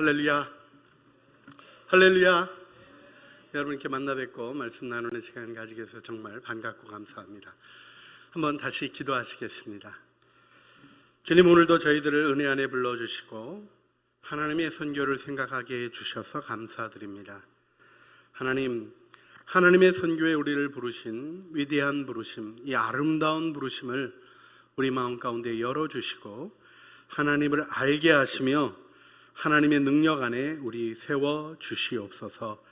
할렐루야, 할렐루야. 여러분 이렇게 만나 뵙고 말씀 나누는 시간 가지게 돼서 정말 반갑고 감사합니다. 한번 다시 기도하시겠습니다. 주님, 오늘도 저희들을 은혜 안에 불러주시고 하나님의 선교를 생각하게 해주셔서 감사드립니다. 하나님, 하나님의 선교에 우리를 부르신 위대한 부르심, 이 아름다운 부르심을 우리 마음 가운데 열어주시고 하나님을 알게 하시며 하나님의 능력 안에 우리 세워 주시옵소서.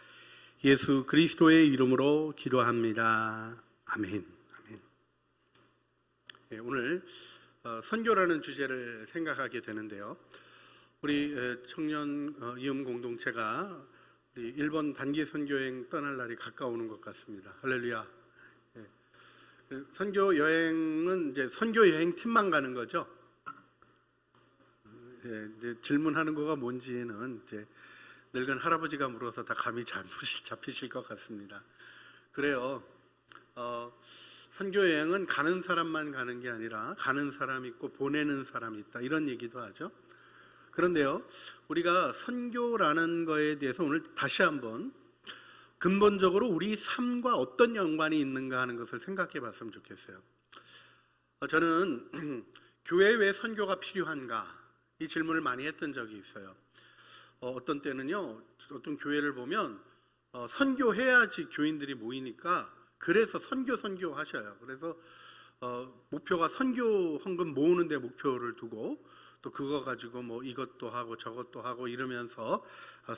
예수 그리스도의 이름으로 기도합니다. 아멘. 아멘. 네, 오늘 선교라는 주제를 생각하게 되는데요. 우리 청년 이음 공동체가 우리 일본 단기 선교여행 떠날 날이 가까우는 것 같습니다. 할렐루야. 네. 선교 여행은 이제 선교 여행 팀만 가는 거죠. 이제 질문하는 거가 뭔지는 이제 늙은 할아버지가 물어서 다 감이 잡히실 것 같습니다. 그래요. 선교 여행은 가는 사람만 가는 게 아니라 가는 사람이 있고 보내는 사람이 있다, 이런 얘기도 하죠. 그런데요, 우리가 선교라는 거에 대해서 오늘 다시 한번 근본적으로 우리 삶과 어떤 연관이 있는가 하는 것을 생각해 봤으면 좋겠어요. 저는 교회에 왜 선교가 필요한가, 이 질문을 많이 했던 적이 있어요. 어떤 때는요, 어떤 교회를 보면 선교해야지 교인들이 모이니까 그래서 선교 하셔요. 그래서 목표가 선교 헌금 모으는 데 목표를 두고 또 그거 가지고 뭐 이것도 하고 저것도 하고 이러면서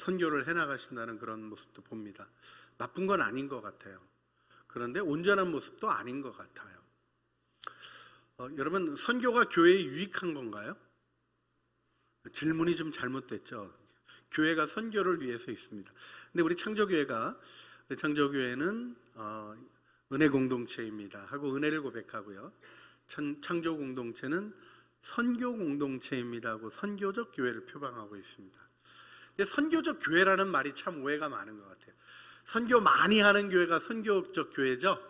선교를 해나가신다는 그런 모습도 봅니다. 나쁜 건 아닌 것 같아요. 그런데 온전한 모습도 아닌 것 같아요. 여러분, 선교가 교회에 유익한 건가요? 질문이 좀 잘못됐죠. 교회가 선교를 위해서 있습니다. 근데 우리 창조교회는 은혜 공동체입니다 하고 은혜를 고백하고요, 창조 공동체는 선교 공동체입니다 하고 선교적 교회를 표방하고 있습니다. 근데 선교적 교회라는 말이 참 오해가 많은 것 같아요. 선교 많이 하는 교회가 선교적 교회죠?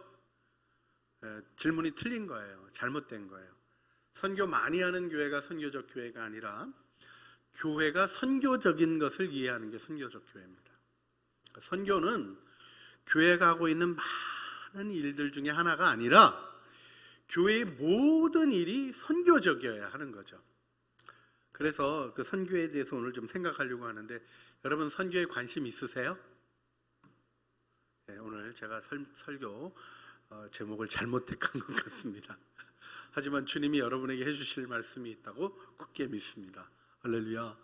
질문이 틀린 거예요. 잘못된 거예요. 선교 많이 하는 교회가 선교적 교회가 아니라 교회가 선교적인 것을 이해하는 게 선교적 교회입니다. 선교는 교회가 하고 있는 많은 일들 중에 하나가 아니라 교회의 모든 일이 선교적이어야 하는 거죠. 그래서 그 선교에 대해서 오늘 좀 생각하려고 하는데, 여러분 선교에 관심 있으세요? 네, 오늘 제가 설교 제목을 잘못 택한 것 같습니다. 하지만 주님이 여러분에게 해주실 말씀이 있다고 굳게 믿습니다. 할렐루야.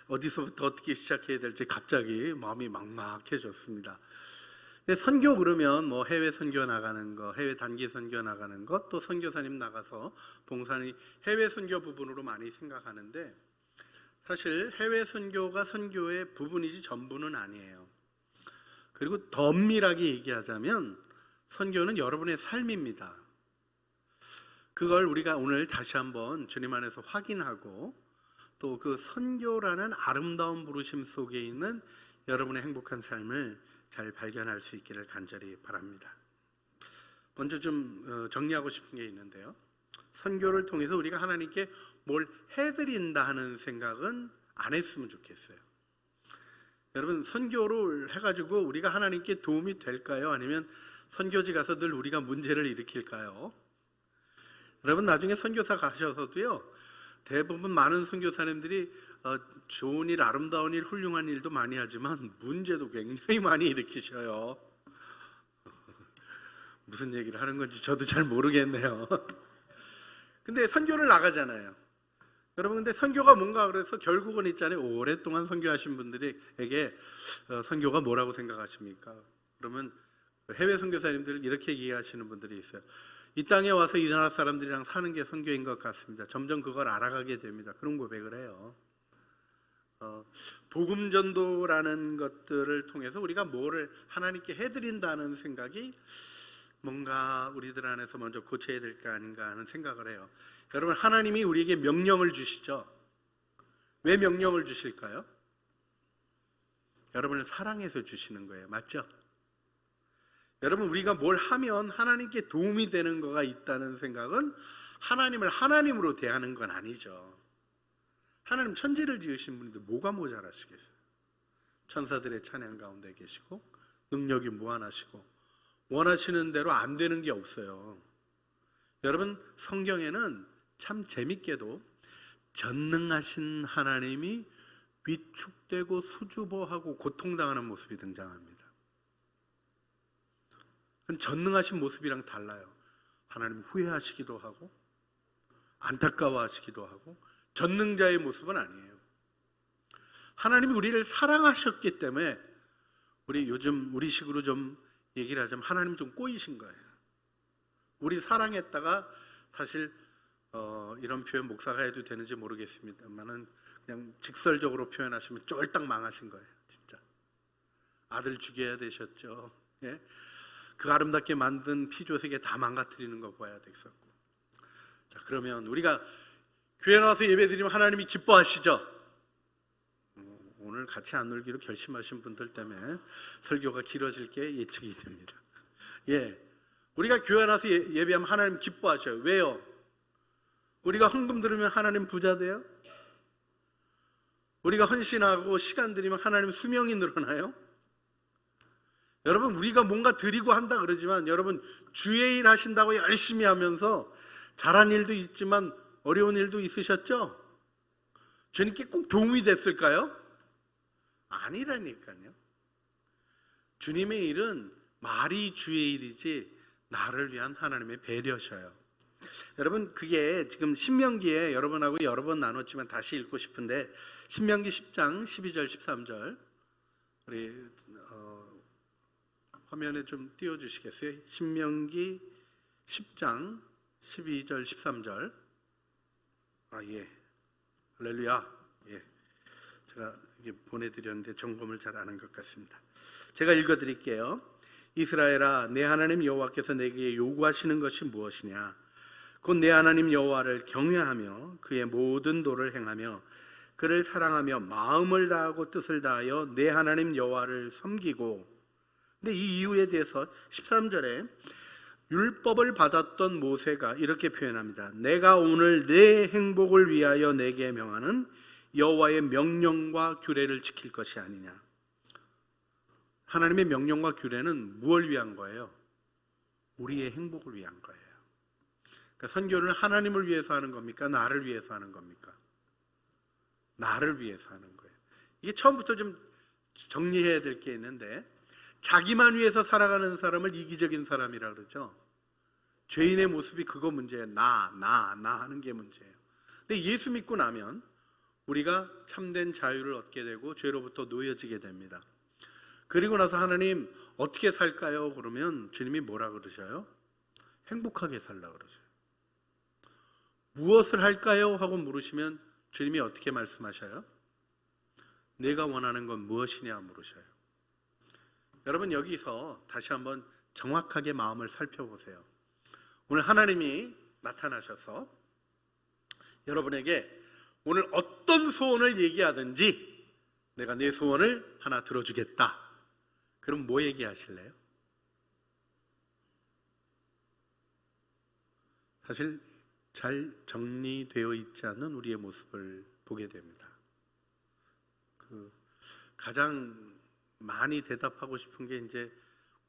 어디서부터 어떻게 시작해야 될지 갑자기 마음이 막막해졌습니다. 선교 그러면 뭐 해외 선교 나가는 거, 해외 단기 선교 나가는 것, 또 선교사님 나가서 봉사니 해외 선교 부분으로 많이 생각하는데, 사실 해외 선교가 선교의 부분이지 전부는 아니에요. 그리고 더 엄밀하게 얘기하자면 선교는 여러분의 삶입니다. 그걸 우리가 오늘 다시 한번 주님 안에서 확인하고 또 그 선교라는 아름다운 부르심 속에 있는 여러분의 행복한 삶을 잘 발견할 수 있기를 간절히 바랍니다. 먼저 좀 정리하고 싶은 게 있는데요, 선교를 통해서 우리가 하나님께 뭘 해드린다 하는 생각은 안 했으면 좋겠어요. 여러분, 선교를 해가지고 우리가 하나님께 도움이 될까요? 아니면 선교지 가서 늘 우리가 문제를 일으킬까요? 여러분, 나중에 선교사 가셔서도요, 대부분 많은 선교사님들이 좋은 일, 아름다운 일, 훌륭한 일도 많이 하지만 문제도 굉장히 많이 일으키셔요. 무슨 얘기를 하는 건지 저도 잘 모르겠네요. 근데 선교를 나가잖아요. 여러분, 근데 선교가 뭔가 그래서 결국은 있잖아요, 오랫동안 선교하신 분들에게 선교가 뭐라고 생각하십니까? 그러면 해외 선교사님들 이렇게 이해하시는 분들이 있어요. 이 땅에 와서 이 나라 사람들이랑 사는 게 선교인 것 같습니다. 점점 그걸 알아가게 됩니다. 그런 고백을 해요. 복음 전도라는 것들을 통해서 우리가 뭐를 하나님께 해드린다는 생각이 뭔가 우리들 안에서 먼저 고쳐야 될 게 아닌가 하는 생각을 해요. 여러분, 하나님이 우리에게 명령을 주시죠. 왜 명령을 주실까요? 여러분을 사랑해서 주시는 거예요. 맞죠? 여러분, 우리가 뭘 하면 하나님께 도움이 되는 거가 있다는 생각은 하나님을 하나님으로 대하는 건 아니죠. 하나님 천지를 지으신 분인데 뭐가 모자라시겠어요? 천사들의 찬양 가운데 계시고 능력이 무한하시고 원하시는 대로 안 되는 게 없어요. 여러분, 성경에는 참 재밌게도 전능하신 하나님이 위축되고 수줍어하고 고통당하는 모습이 등장합니다. 전능하신 모습이랑 달라요. 하나님 후회하시기도 하고 안타까워하시기도 하고 전능자의 모습은 아니에요. 하나님이 우리를 사랑하셨기 때문에 우리 요즘 우리식으로 좀 얘기를 하자면 하나님 좀 꼬이신 거예요. 우리 사랑했다가 사실 이런 표현 목사가 해도 되는지 모르겠습니다만은 그냥 직설적으로 표현하시면 쫄딱 망하신 거예요. 진짜 아들 죽여야 되셨죠. 예? 그 아름답게 만든 피조세계 다 망가뜨리는 거 봐야 되겠었고. 자, 그러면 우리가 교회 나와서 예배드리면 하나님이 기뻐하시죠. 오늘 같이 안 놀기로 결심하신 분들 때문에 설교가 길어질 게 예측이 됩니다. 예, 우리가 교회 나와서 예배하면 하나님 기뻐하셔요. 왜요? 우리가 헌금 들으면 하나님 부자 돼요? 우리가 헌신하고 시간 들이면 하나님 수명이 늘어나요? 여러분, 우리가 뭔가 드리고 한다 그러지만 여러분, 주의 일 하신다고 열심히 하면서 잘한 일도 있지만 어려운 일도 있으셨죠? 주님께 꼭 도움이 됐을까요? 아니라니까요. 주님의 일은 말이 주의 일이지 나를 위한 하나님의 배려셔요. 여러분, 그게 지금 신명기에 여러분하고 여러 번 나눴지만 다시 읽고 싶은데 신명기 10장 12절 13절 우리 화면에 좀 띄워주시겠어요? 신명기 10장 12절 13절. 예, 할렐루야. 예, 제가 이게 보내드렸는데 점검을 잘 안 한 것 같습니다. 제가 읽어드릴게요. 이스라엘아, 내 하나님 여호와께서 내게 요구하시는 것이 무엇이냐? 곧 내 하나님 여호와를 경외하며 그의 모든 도를 행하며 그를 사랑하며 마음을 다하고 뜻을 다하여 내 하나님 여호와를 섬기고. 근데 이 이유에 대해서 13절에 율법을 받았던 모세가 이렇게 표현합니다. 내가 오늘 내 행복을 위하여 내게 명하는 여호와의 명령과 규례를 지킬 것이 아니냐. 하나님의 명령과 규례는 무엇을 위한 거예요? 우리의 행복을 위한 거예요. 그러니까 선교는 하나님을 위해서 하는 겁니까? 나를 위해서 하는 겁니까? 나를 위해서 하는 거예요. 이게 처음부터 좀 정리해야 될 게 있는데, 자기만 위해서 살아가는 사람을 이기적인 사람이라 그러죠. 죄인의 모습이 그거 문제예요. 나 하는 게 문제예요. 근데 예수 믿고 나면 우리가 참된 자유를 얻게 되고 죄로부터 놓여지게 됩니다. 그리고 나서 하나님 어떻게 살까요? 그러면 주님이 뭐라 그러셔요? 행복하게 살라 그러셔요. 무엇을 할까요? 하고 물으시면 주님이 어떻게 말씀하셔요? 내가 원하는 건 무엇이냐 물으셔요. 여러분, 여기서 다시 한번 정확하게 마음을 살펴보세요. 오늘 하나님이 나타나셔서 여러분에게 오늘 어떤 소원을 얘기하든지 내가 내 소원을 하나 들어주겠다. 그럼 뭐 얘기하실래요? 사실 잘 정리되어 있지 않는 우리의 모습을 보게 됩니다. 가장 많이 대답하고 싶은 게 이제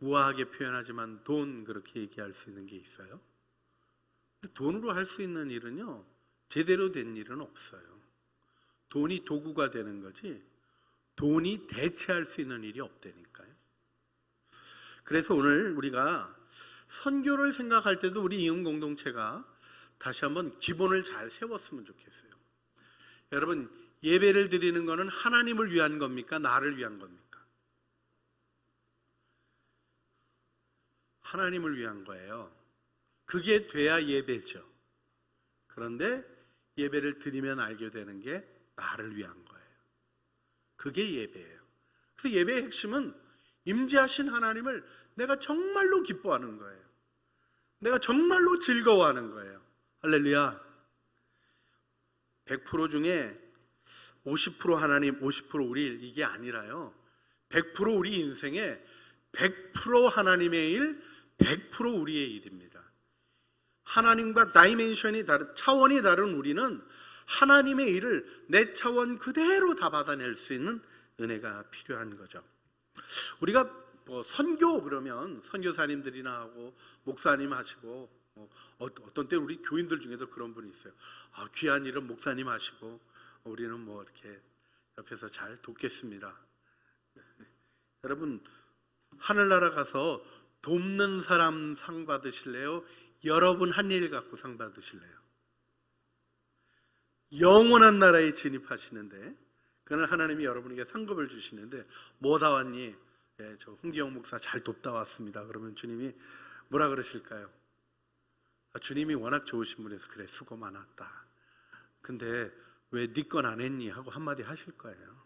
우아하게 표현하지만 돈, 그렇게 얘기할 수 있는 게 있어요. 근데 돈으로 할 수 있는 일은요, 제대로 된 일은 없어요. 돈이 도구가 되는 거지 돈이 대체할 수 있는 일이 없다니까요. 그래서 오늘 우리가 선교를 생각할 때도 우리 이응 공동체가 다시 한번 기본을 잘 세웠으면 좋겠어요. 여러분, 예배를 드리는 것은 하나님을 위한 겁니까? 나를 위한 겁니까? 하나님을 위한 거예요. 그게 돼야 예배죠. 그런데 예배를 드리면 알게 되는 게 나를 위한 거예요. 그게 예배예요. 그래서 예배의 핵심은 임재하신 하나님을 내가 정말로 기뻐하는 거예요. 내가 정말로 즐거워하는 거예요. 할렐루야. 100% 중에 50% 하나님, 50% 우리 일, 이게 아니라요. 100% 우리 인생에 100% 하나님의 일, 100% 우리의 일입니다. 하나님과 다이멘션이 다른, 차원이 다른 우리는 하나님의 일을 내 차원 그대로 다 받아낼 수 있는 은혜가 필요한 거죠. 우리가 뭐 선교 그러면 선교사님들이나 하고 목사님 하시고 어떤 때 우리 교인들 중에도 그런 분이 있어요. 귀한 일은 목사님 하시고 우리는 뭐 이렇게 옆에서 잘 돕겠습니다. 여러분, 하늘나라 가서 돕는 사람 상 받으실래요? 여러분 한 일 갖고 상 받으실래요? 영원한 나라에 진입하시는데, 그는 하나님이 여러분에게 상급을 주시는데, 뭐 다 왔니? 저 홍기영 목사 잘 돕다 왔습니다. 그러면 주님이 뭐라 그러실까요? 주님이 워낙 좋으신 분이라서 그래, 수고 많았다. 근데 왜 네 건 안 했니? 하고 한마디 하실 거예요.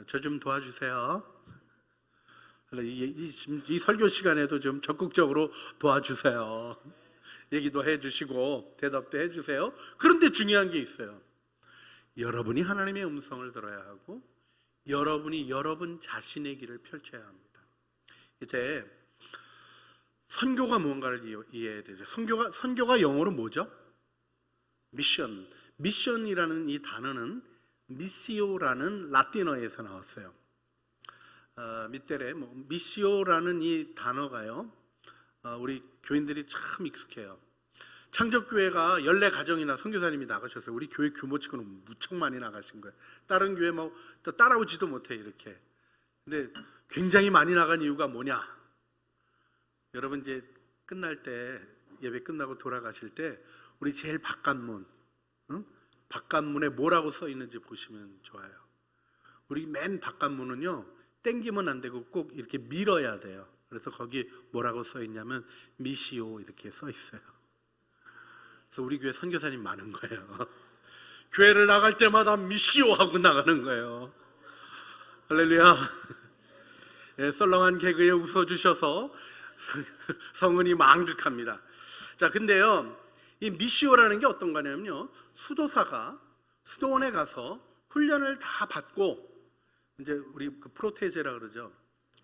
저 좀 도와주세요. 이 설교 시간에도 좀 적극적으로 도와주세요. 얘기도 해주시고 대답도 해주세요. 그런데 중요한 게 있어요. 여러분이 하나님의 음성을 들어야 하고 여러분이 여러분 자신의 길을 펼쳐야 합니다. 이제 선교가 뭔가를 이해해야 되죠. 선교가 영어로 뭐죠? 미션. 미션이라는 이 단어는 미시오라는 라틴어에서 나왔어요. 밑들에 미시오라는 이 단어가요, 우리 교인들이 참 익숙해요. 창적교회가 14가정이나 선교사님이 나가셨어요. 우리 교회 규모 치고는 무척 많이 나가신 거예요. 다른 교회 또 따라오지도 못해 이렇게. 근데 굉장히 많이 나간 이유가 뭐냐? 여러분 이제 끝날 때, 예배 끝나고 돌아가실 때 우리 제일 바깥문, 바깥문에 뭐라고 써 있는지 보시면 좋아요. 우리 맨 바깥문은요, 땡기면 안 되고 꼭 이렇게 밀어야 돼요. 그래서 거기 뭐라고 써 있냐면 미시오 이렇게 써 있어요. 그래서 우리 교회 선교사님 많은 거예요. 교회를 나갈 때마다 미시오 하고 나가는 거예요. 할렐루야. 썰렁한 개그에 웃어주셔서 성은이 망극합니다. 자, 근데요, 이 미시오라는 게 어떤 거냐면요, 수도사가 수도원에 가서 훈련을 다 받고, 이제 우리 그 프로테제라 그러죠.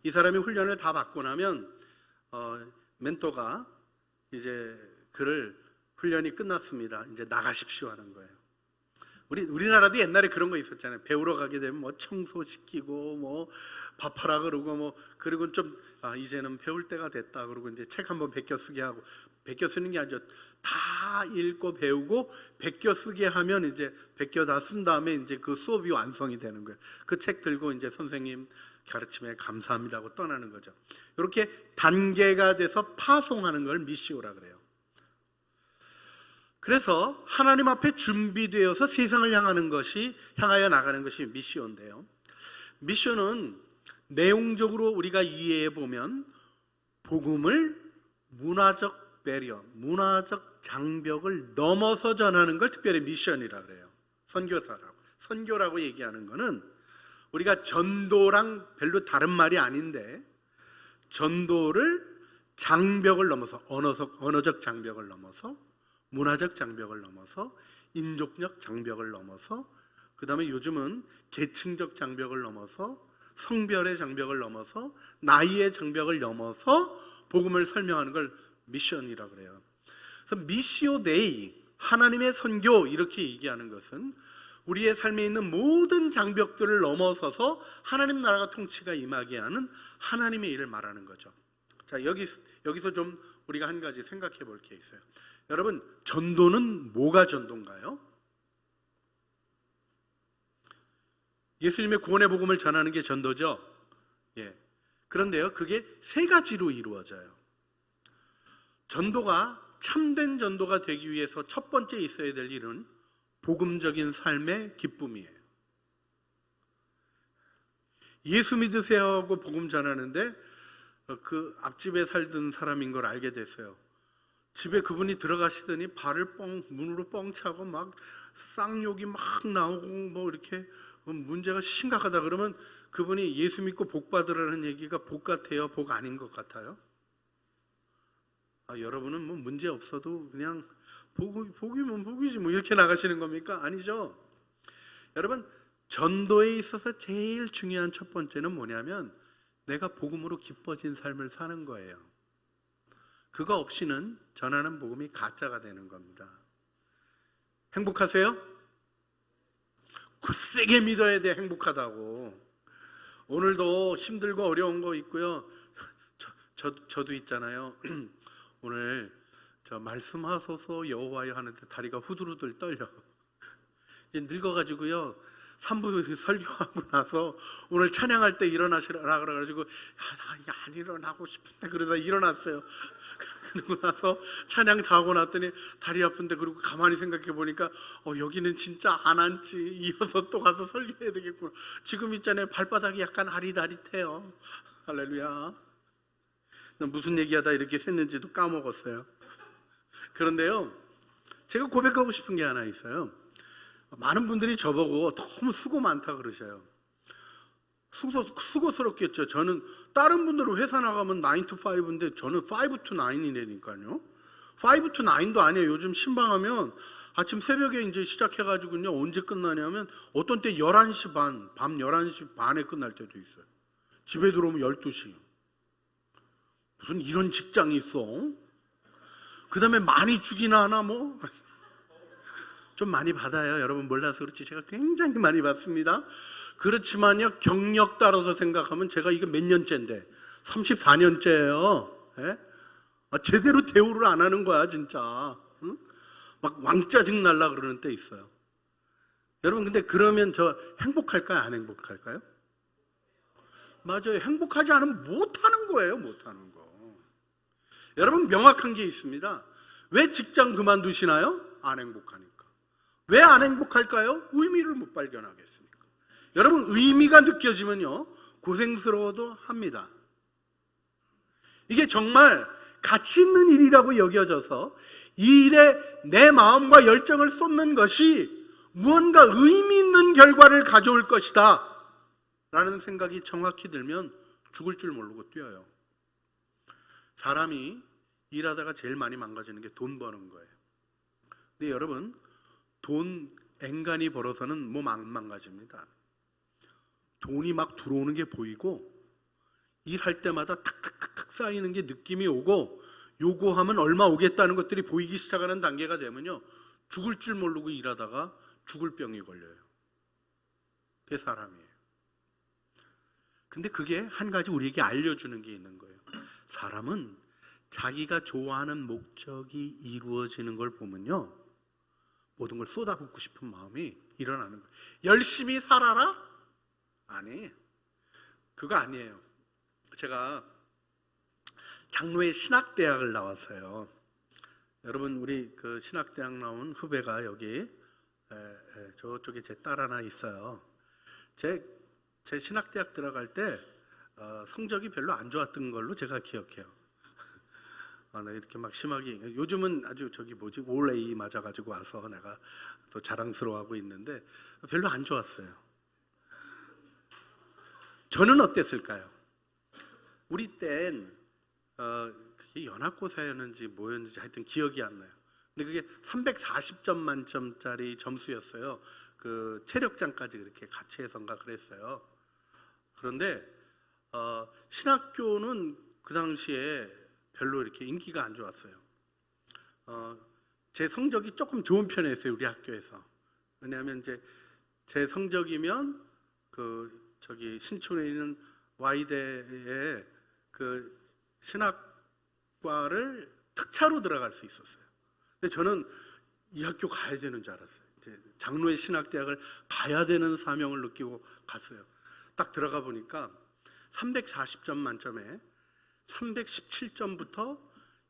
이 사람이 훈련을 다 받고 나면 멘토가 이제 그를 훈련이 끝났습니다. 이제 나가십시오 하는 거예요. 우리나라도 옛날에 그런 거 있었잖아요. 배우러 가게 되면 뭐 청소시키고 뭐 밥하라 그러고 그리고 좀 이제는 배울 때가 됐다 그러고 이제 책 한번 베껴 쓰게 하고, 베껴 쓰는 게 아니죠. 다 읽고 배우고 베껴 쓰게 하면 이제 베껴 다 쓴 다음에 이제 그 수업이 완성이 되는 거예요. 그 책 들고 이제 선생님 가르침에 감사합니다 하고 떠나는 거죠. 이렇게 단계가 돼서 파송하는 걸 미시오라 그래요. 그래서 하나님 앞에 준비되어서 세상을 향하여 나가는 것이 미시오인데요. 미션은 내용적으로 우리가 이해해 보면 복음을 문화적 배리어, 문화적 장벽을 넘어서 전하는 걸 특별히 미션이라고 그래요. 선교라고 얘기하는 거는 우리가 전도랑 별로 다른 말이 아닌데, 전도를 장벽을 넘어서, 언어적 장벽을 넘어서, 문화적 장벽을 넘어서, 인종적 장벽을 넘어서, 그 다음에 요즘은 계층적 장벽을 넘어서, 성별의 장벽을 넘어서, 나이의 장벽을 넘어서 복음을 설명하는 걸 미션이라고 그래요. 그래서 미시오 데이, 하나님의 선교, 이렇게 얘기하는 것은 우리의 삶에 있는 모든 장벽들을 넘어서서 하나님 나라가 통치가 임하게 하는 하나님의 일을 말하는 거죠. 자, 여기서 좀 우리가 한 가지 생각해 볼 게 있어요. 여러분, 전도는 뭐가 전도인가요? 예수님의 구원의 복음을 전하는 게 전도죠. 예. 그런데요, 그게 세 가지로 이루어져요. 전도가, 참된 전도가 되기 위해서 첫 번째 있어야 될 일은 복음적인 삶의 기쁨이에요. 예수 믿으세요 하고 복음 전하는데 그 앞집에 살던 사람인 걸 알게 됐어요. 집에 그분이 들어가시더니 문으로 뻥 차고 막 쌍욕이 막 나오고 뭐 이렇게 문제가 심각하다 그러면 그분이 예수 믿고 복 받으라는 얘기가 복 같아요? 복 아닌 것 같아요? 여러분은 뭐 문제 없어도 그냥 복이면 복이지 뭐 이렇게 나가시는 겁니까? 아니죠. 여러분, 전도에 있어서 제일 중요한 첫 번째는 뭐냐면 내가 복음으로 기뻐진 삶을 사는 거예요. 그거 없이는 전하는 복음이 가짜가 되는 겁니다. 행복하세요? 굳세게 믿어야 돼, 행복하다고. 오늘도 힘들고 어려운 거 있고요. 저도 있잖아요. 오늘 저 말씀하소서 여호와여 하는데 다리가 후들후들 떨려. 이제 늙어가지고요. 3부 설교하고 나서 오늘 찬양할 때 일어나시라 그래가지고 안 일어나고 싶은데 그러다 일어났어요. 그러고 나서 찬양 다 하고 났더니 다리 아픈데, 그리고 가만히 생각해 보니까 여기는 진짜 안 앉지, 이어서 또 가서 설교해야 되겠구나. 지금 있잖아요, 발바닥이 약간 아릿아릿해요. 할렐루야. 무슨 얘기하다 이렇게 샜는지도 까먹었어요. 그런데요, 제가 고백하고 싶은 게 하나 있어요. 많은 분들이 저보고 너무 수고 많다 그러셔요. 수고스럽겠죠. 저는 다른 분들은 회사 나가면 9 to 5인데 저는 5 to 9이라니까요. 5 to 9도 아니에요. 요즘 신방하면 아침 새벽에 이제 시작해가지고요, 언제 끝나냐면 어떤 때 11시 반, 밤 11시 반에 끝날 때도 있어요. 집에 들어오면 12시. 무슨 이런 직장이 있어? 그 다음에 많이 주기나 하나 뭐? 좀 많이 받아요. 여러분 몰라서 그렇지 제가 굉장히 많이 받습니다. 그렇지만요, 경력 따라서 생각하면 제가 이게 몇 년째인데 34년째예요. 예? 제대로 대우를 안 하는 거야 진짜. 응? 막 왕짜증 날라 그러는 때 있어요. 여러분 근데 그러면 저 행복할까요? 안 행복할까요? 맞아요. 행복하지 않으면 못하는 거예요. 못하는 거. 여러분 명확한 게 있습니다. 왜 직장 그만두시나요? 안 행복하니까. 왜 안 행복할까요? 의미를 못 발견하겠습니까? 여러분 의미가 느껴지면요, 고생스러워도 합니다. 이게 정말 가치 있는 일이라고 여겨져서 이 일에 내 마음과 열정을 쏟는 것이 무언가 의미 있는 결과를 가져올 것이다 라는 생각이 정확히 들면 죽을 줄 모르고 뛰어요. 사람이 일하다가 제일 많이 망가지는 게 돈 버는 거예요. 근데 여러분 돈 앵간히 벌어서는 몸 안 망가집니다. 돈이 막 들어오는 게 보이고 일할 때마다 탁탁탁탁 쌓이는 게 느낌이 오고 요구하면 얼마 오겠다는 것들이 보이기 시작하는 단계가 되면요, 죽을 줄 모르고 일하다가 죽을 병이 걸려요. 그게 사람이에요. 근데 그게 한 가지 우리에게 알려주는 게 있는 거예요. 사람은 자기가 좋아하는 목적이 이루어지는 걸 보면요, 모든 걸 쏟아붓고 싶은 마음이 일어나는 거예요. 열심히 살아라? 아니, 그거 아니에요. 제가 장로의 신학대학을 나왔어요. 여러분 우리 그 신학대학 나온 후배가 여기 저쪽에 제 딸 하나 있어요. 제 신학대학 들어갈 때 성적이 별로 안 좋았던 걸로 제가 기억해요. 나 이렇게 막 심하게, 요즘은 아주 올 A 맞아가지고 와서 내가 또 자랑스러워하고 있는데 별로 안 좋았어요. 저는 어땠을까요? 우리 땐 그게 연합고사였는지 뭐였는지 하여튼 기억이 안 나요. 근데 그게 340점 만점짜리 점수였어요. 그 체력장까지 그렇게 같이 해서인가 그랬어요. 그런데 신학교는 그 당시에 별로 이렇게 인기가 안 좋았어요. 제 성적이 조금 좋은 편이었어요, 우리 학교에서. 왜냐하면 이제 제 성적이면 신촌에 있는 Y대에 그 신학과를 특차로 들어갈 수 있었어요. 근데 저는 이 학교 가야 되는 줄 알았어요. 이제 장로의 신학대학을 가야 되는 사명을 느끼고 갔어요. 딱 들어가 보니까 340점 만점에 317점부터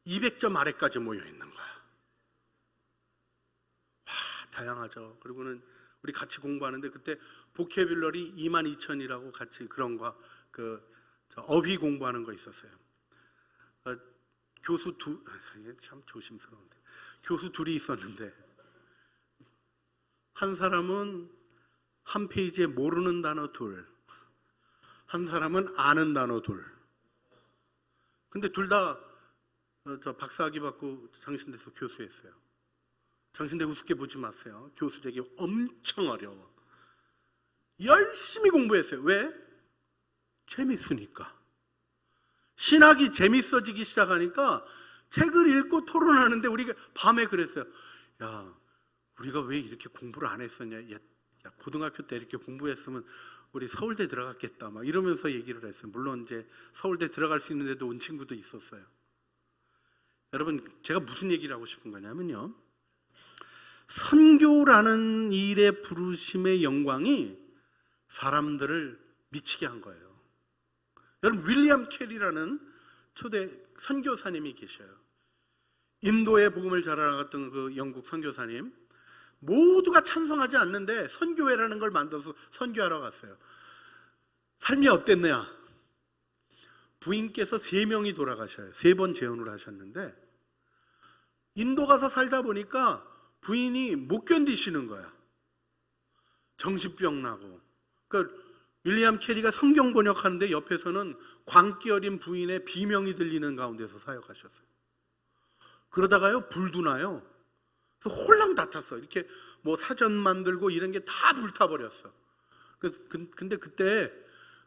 200점 아래까지 모여 있는 거야. 와, 다양하죠. 그리고는 우리 같이 공부하는데 그때 보캐뷸러리 22,000이라고 같이 그런 거 어휘 공부하는 거 있었어요. 교수 참 조심스러운데 교수 둘이 있었는데 한 사람은 한 페이지에 모르는 단어 둘, 한 사람은 아는 단어 둘. 근데 둘 다 박사학위 받고 장신대에서 교수했어요. 장신대 우습게 보지 마세요. 교수 되기 엄청 어려워. 열심히 공부했어요. 왜? 재밌으니까. 신학이 재밌어지기 시작하니까 책을 읽고 토론하는데 우리가 밤에 그랬어요. 야, 우리가 왜 이렇게 공부를 안 했었냐? 야, 고등학교 때 이렇게 공부했으면 우리 서울대 들어갔겠다 막 이러면서 얘기를 했어요. 물론 이제 서울대 들어갈 수 있는 데도 온 친구도 있었어요. 여러분, 제가 무슨 얘기를 하고 싶은 거냐면요, 선교라는 일의 부르심의 영광이 사람들을 미치게 한 거예요. 여러분, 윌리엄 캐리라는 초대 선교사님이 계셔요. 인도의 복음을 자라나갔던 그 영국 선교사님, 모두가 찬성하지 않는데 선교회라는 걸 만들어서 선교하러 갔어요. 삶이 어땠느냐? 부인께서 3명이 돌아가셔요. 3번 재혼을 하셨는데 인도 가서 살다 보니까 부인이 못 견디시는 거야. 정신병 나고. 그러니까 윌리엄 캐리가 성경 번역하는데 옆에서는 광기 어린 부인의 비명이 들리는 가운데서 사역하셨어요. 그러다가요, 불도 나요. 그래서 홀랑 다 탔어. 이렇게 뭐 사전 만들고 이런 게 다 불타버렸어. 근데 그때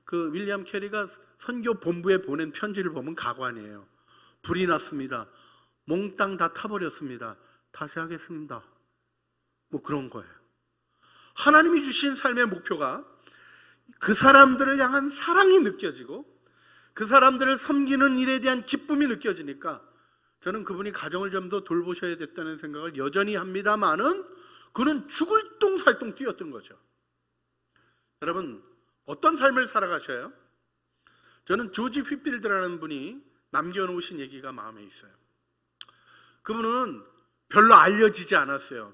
그 윌리엄 캐리가 선교 본부에 보낸 편지를 보면 가관이에요. 불이 났습니다. 몽땅 다 타버렸습니다. 다시 하겠습니다. 뭐 그런 거예요. 하나님이 주신 삶의 목표가 그 사람들을 향한 사랑이 느껴지고 그 사람들을 섬기는 일에 대한 기쁨이 느껴지니까 저는 그분이 가정을 좀 더 돌보셔야 됐다는 생각을 여전히 합니다만은 그는 죽을 똥살똥 뛰었던 거죠. 여러분, 어떤 삶을 살아가셔요? 저는 조지 휘필드라는 분이 남겨놓으신 얘기가 마음에 있어요. 그분은 별로 알려지지 않았어요.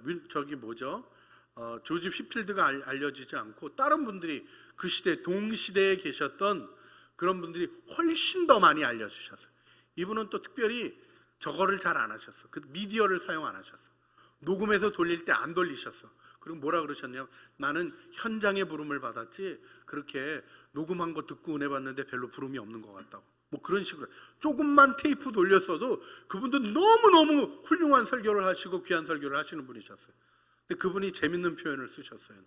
조지 휘필드가 알려지지 않고 다른 분들이 그 시대 동시대에 계셨던 그런 분들이 훨씬 더 많이 알려주셨어요. 이분은 또 특별히 저거를 잘 안 하셨어. 그 미디어를 사용 안 하셨어. 녹음해서 돌릴 때 안 돌리셨어. 그리고 뭐라 그러셨냐면, 나는 현장의 부름을 받았지 그렇게 녹음한 거 듣고 은혜 받는데 별로 부름이 없는 것 같다고. 뭐 그런 식으로 조금만 테이프 돌렸어도 그분도 너무너무 훌륭한 설교를 하시고 귀한 설교를 하시는 분이셨어요. 근데 그분이 재밌는 표현을 쓰셨어요.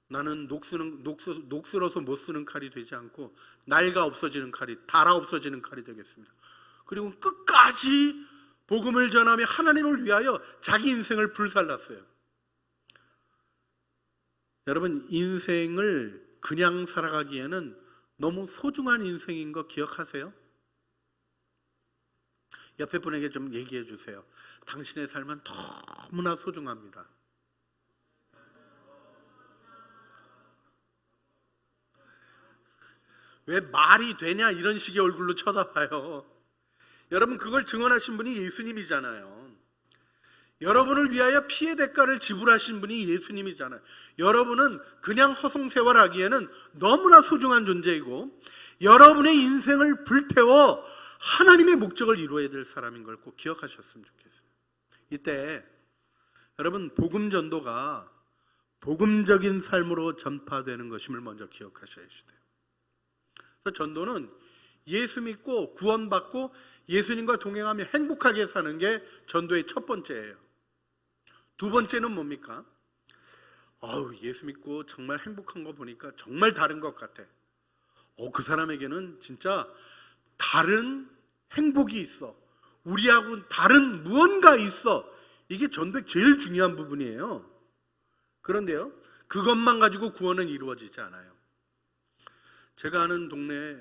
나는 녹슬어서 못 쓰는 칼이 되지 않고 날가 없어지는 칼이, 닳아 없어지는 칼이 되겠습니다. 그리고 끝까지 복음을 전하며 하나님을 위하여 자기 인생을 불살랐어요. 여러분, 인생을 그냥 살아가기에는 너무 소중한 인생인 거 기억하세요? 옆에 분에게 좀 얘기해 주세요. 당신의 삶은 너무나 소중합니다. 왜 말이 되냐 이런 식의 얼굴로 쳐다봐요. 여러분, 그걸 증언하신 분이 예수님이잖아요. 여러분을 위하여 피의 대가를 지불하신 분이 예수님이잖아요. 여러분은 그냥 허송세월하기에는 너무나 소중한 존재이고 여러분의 인생을 불태워 하나님의 목적을 이루어야 될 사람인 걸 꼭 기억하셨으면 좋겠어요. 이때 여러분, 복음 전도가 복음적인 삶으로 전파되는 것임을 먼저 기억하셔야 돼요. 그래서 전도는 예수 믿고 구원받고 예수님과 동행하며 행복하게 사는 게 전도의 첫 번째예요. 두 번째는 뭡니까? 예수 믿고 정말 행복한 거 보니까 정말 다른 것 같아. 그 사람에게는 진짜 다른 행복이 있어. 우리하고 다른 무언가 있어. 이게 전도의 제일 중요한 부분이에요. 그런데요, 그것만 가지고 구원은 이루어지지 않아요. 제가 아는 동네에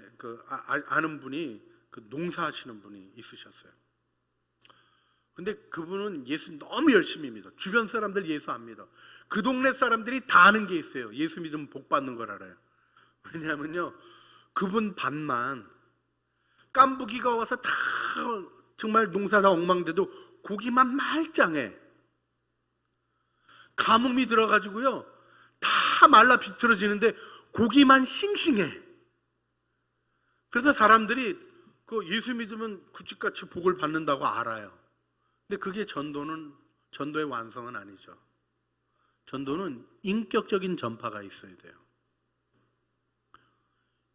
아는 분이 농사하시는 분이 있으셨어요. 근데 그분은 예수 너무 열심히 믿어. 주변 사람들 예수 안 믿어. 그 동네 사람들이 다 아는 게 있어요. 예수 믿으면 복 받는 걸 알아요. 왜냐하면요, 그분 반만 깐부기가 와서 다 정말 농사 다 엉망돼도 고기만 말짱해. 가뭄이 들어가지고요, 다 말라 비틀어지는데 고기만 싱싱해. 그래서 사람들이 예수 믿으면 굿집같이 복을 받는다고 알아요. 근데 그게 전도의 완성은 아니죠. 전도는 인격적인 전파가 있어야 돼요.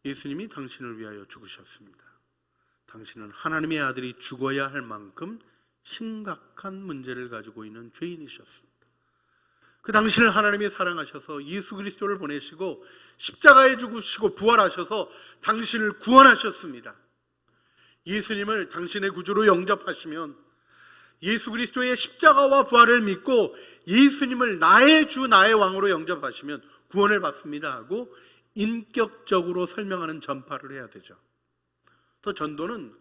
예수님이 당신을 위하여 죽으셨습니다. 당신은 하나님의 아들이 죽어야 할 만큼 심각한 문제를 가지고 있는 죄인이셨습니다. 그 당신을 하나님이 사랑하셔서 예수 그리스도를 보내시고 십자가에 죽으시고 부활하셔서 당신을 구원하셨습니다. 예수님을 당신의 구주로 영접하시면 예수 그리스도의 십자가와 부활을 믿고 예수님을 나의 주 나의 왕으로 영접하시면 구원을 받습니다 하고 인격적으로 설명하는 전파를 해야 되죠. 또 전도는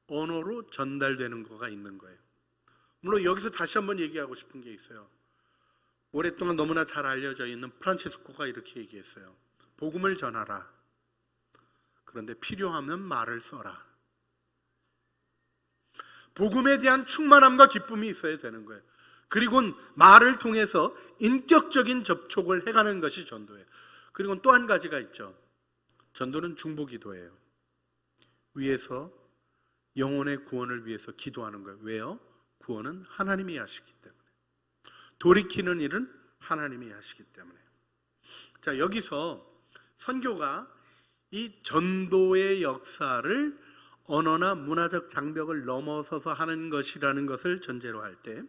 언어로 전달되는 거가 있는 거예요. 물론 여기서 다시 한번 얘기하고 싶은 게 있어요. 오랫동안 너무나 잘 알려져 있는 프란체스코가 이렇게 얘기했어요. 복음을 전하라. 그런데 필요하면 말을 써라. 복음에 대한 충만함과 기쁨이 있어야 되는 거예요. 그리고 말을 통해서 인격적인 접촉을 해가는 것이 전도예요. 그리고 또 한 가지가 있죠. 전도는 중보기도예요. 위에서 영혼의 구원을 위해서 기도하는 거예요. 왜요? 구원은 하나님이 하시기 때문에. 돌이키는 일은 하나님이 하시기 때문에. 자, 여기서 선교가 이 전도의 역사를 언어나 문화적 장벽을 넘어서서 하는 것이라는 것을 전제로 할 때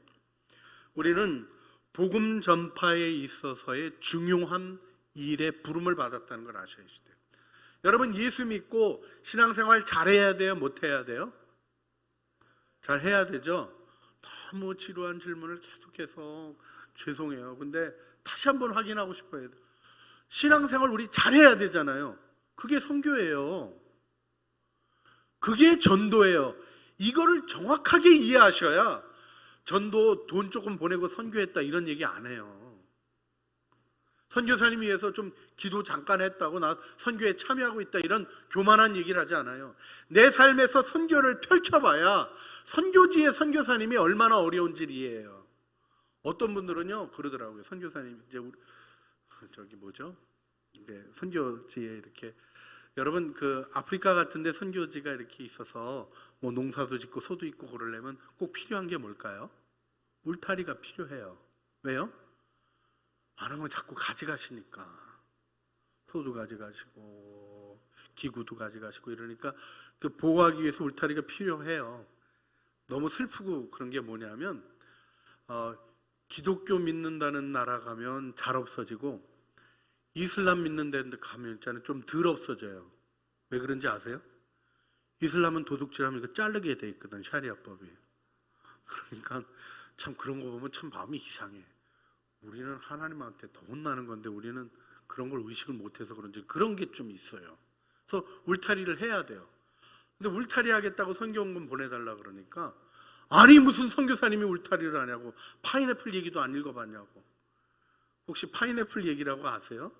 우리는 복음 전파에 있어서의 중요한 일에 부름을 받았다는 걸 아셔야 돼요. 여러분, 예수 믿고 신앙생활 잘해야 돼요? 못해야 돼요? 잘해야 되죠? 너무 지루한 질문을 계속해서 죄송해요. 근데 다시 한번 확인하고 싶어요. 신앙생활 우리 잘해야 되잖아요. 그게 선교예요. 그게 전도예요. 이거를 정확하게 이해하셔야 전도 돈 조금 보내고 선교했다 이런 얘기 안 해요. 선교사님 위해서 좀 기도 잠깐 했다고 나 선교에 참여하고 있다 이런 교만한 얘기를 하지 않아요. 내 삶에서 선교를 펼쳐봐야 선교지의 선교사님이 얼마나 어려운지를 이해해요. 어떤 분들은요 그러더라고요. 선교사님 이제 저기 뭐죠? 선교지에 이렇게 여러분 그 아프리카 같은데 선교지가 이렇게 있어서 뭐 농사도 짓고 소도 있고 그러려면 꼭 필요한 게 뭘까요? 울타리가 필요해요. 왜요? 안 하면 자꾸 가져가시니까 소도 가져가시고 기구도 가져가시고 이러니까 그 보호하기 위해서 울타리가 필요해요. 너무 슬프고 그런 게 뭐냐면 기독교 믿는다는 나라 가면 잘 없어지고 이슬람 믿는 데 가면 좀 덜 없어져요. 왜 그런지 아세요? 이슬람은 도둑질하면 이거 자르게 돼 있거든, 샤리아법이. 그러니까 참 그런 거 보면 참 마음이 이상해. 우리는 하나님한테 더 혼나는 건데 우리는 그런 걸 의식을 못해서 그런지 그런 게 좀 있어요. 그래서 울타리를 해야 돼요. 근데 울타리 하겠다고 선교원금 보내달라 그러니까 아니 무슨 선교사님이 울타리를 하냐고. 파인애플 얘기도 안 읽어봤냐고. 혹시 파인애플 얘기라고 아세요?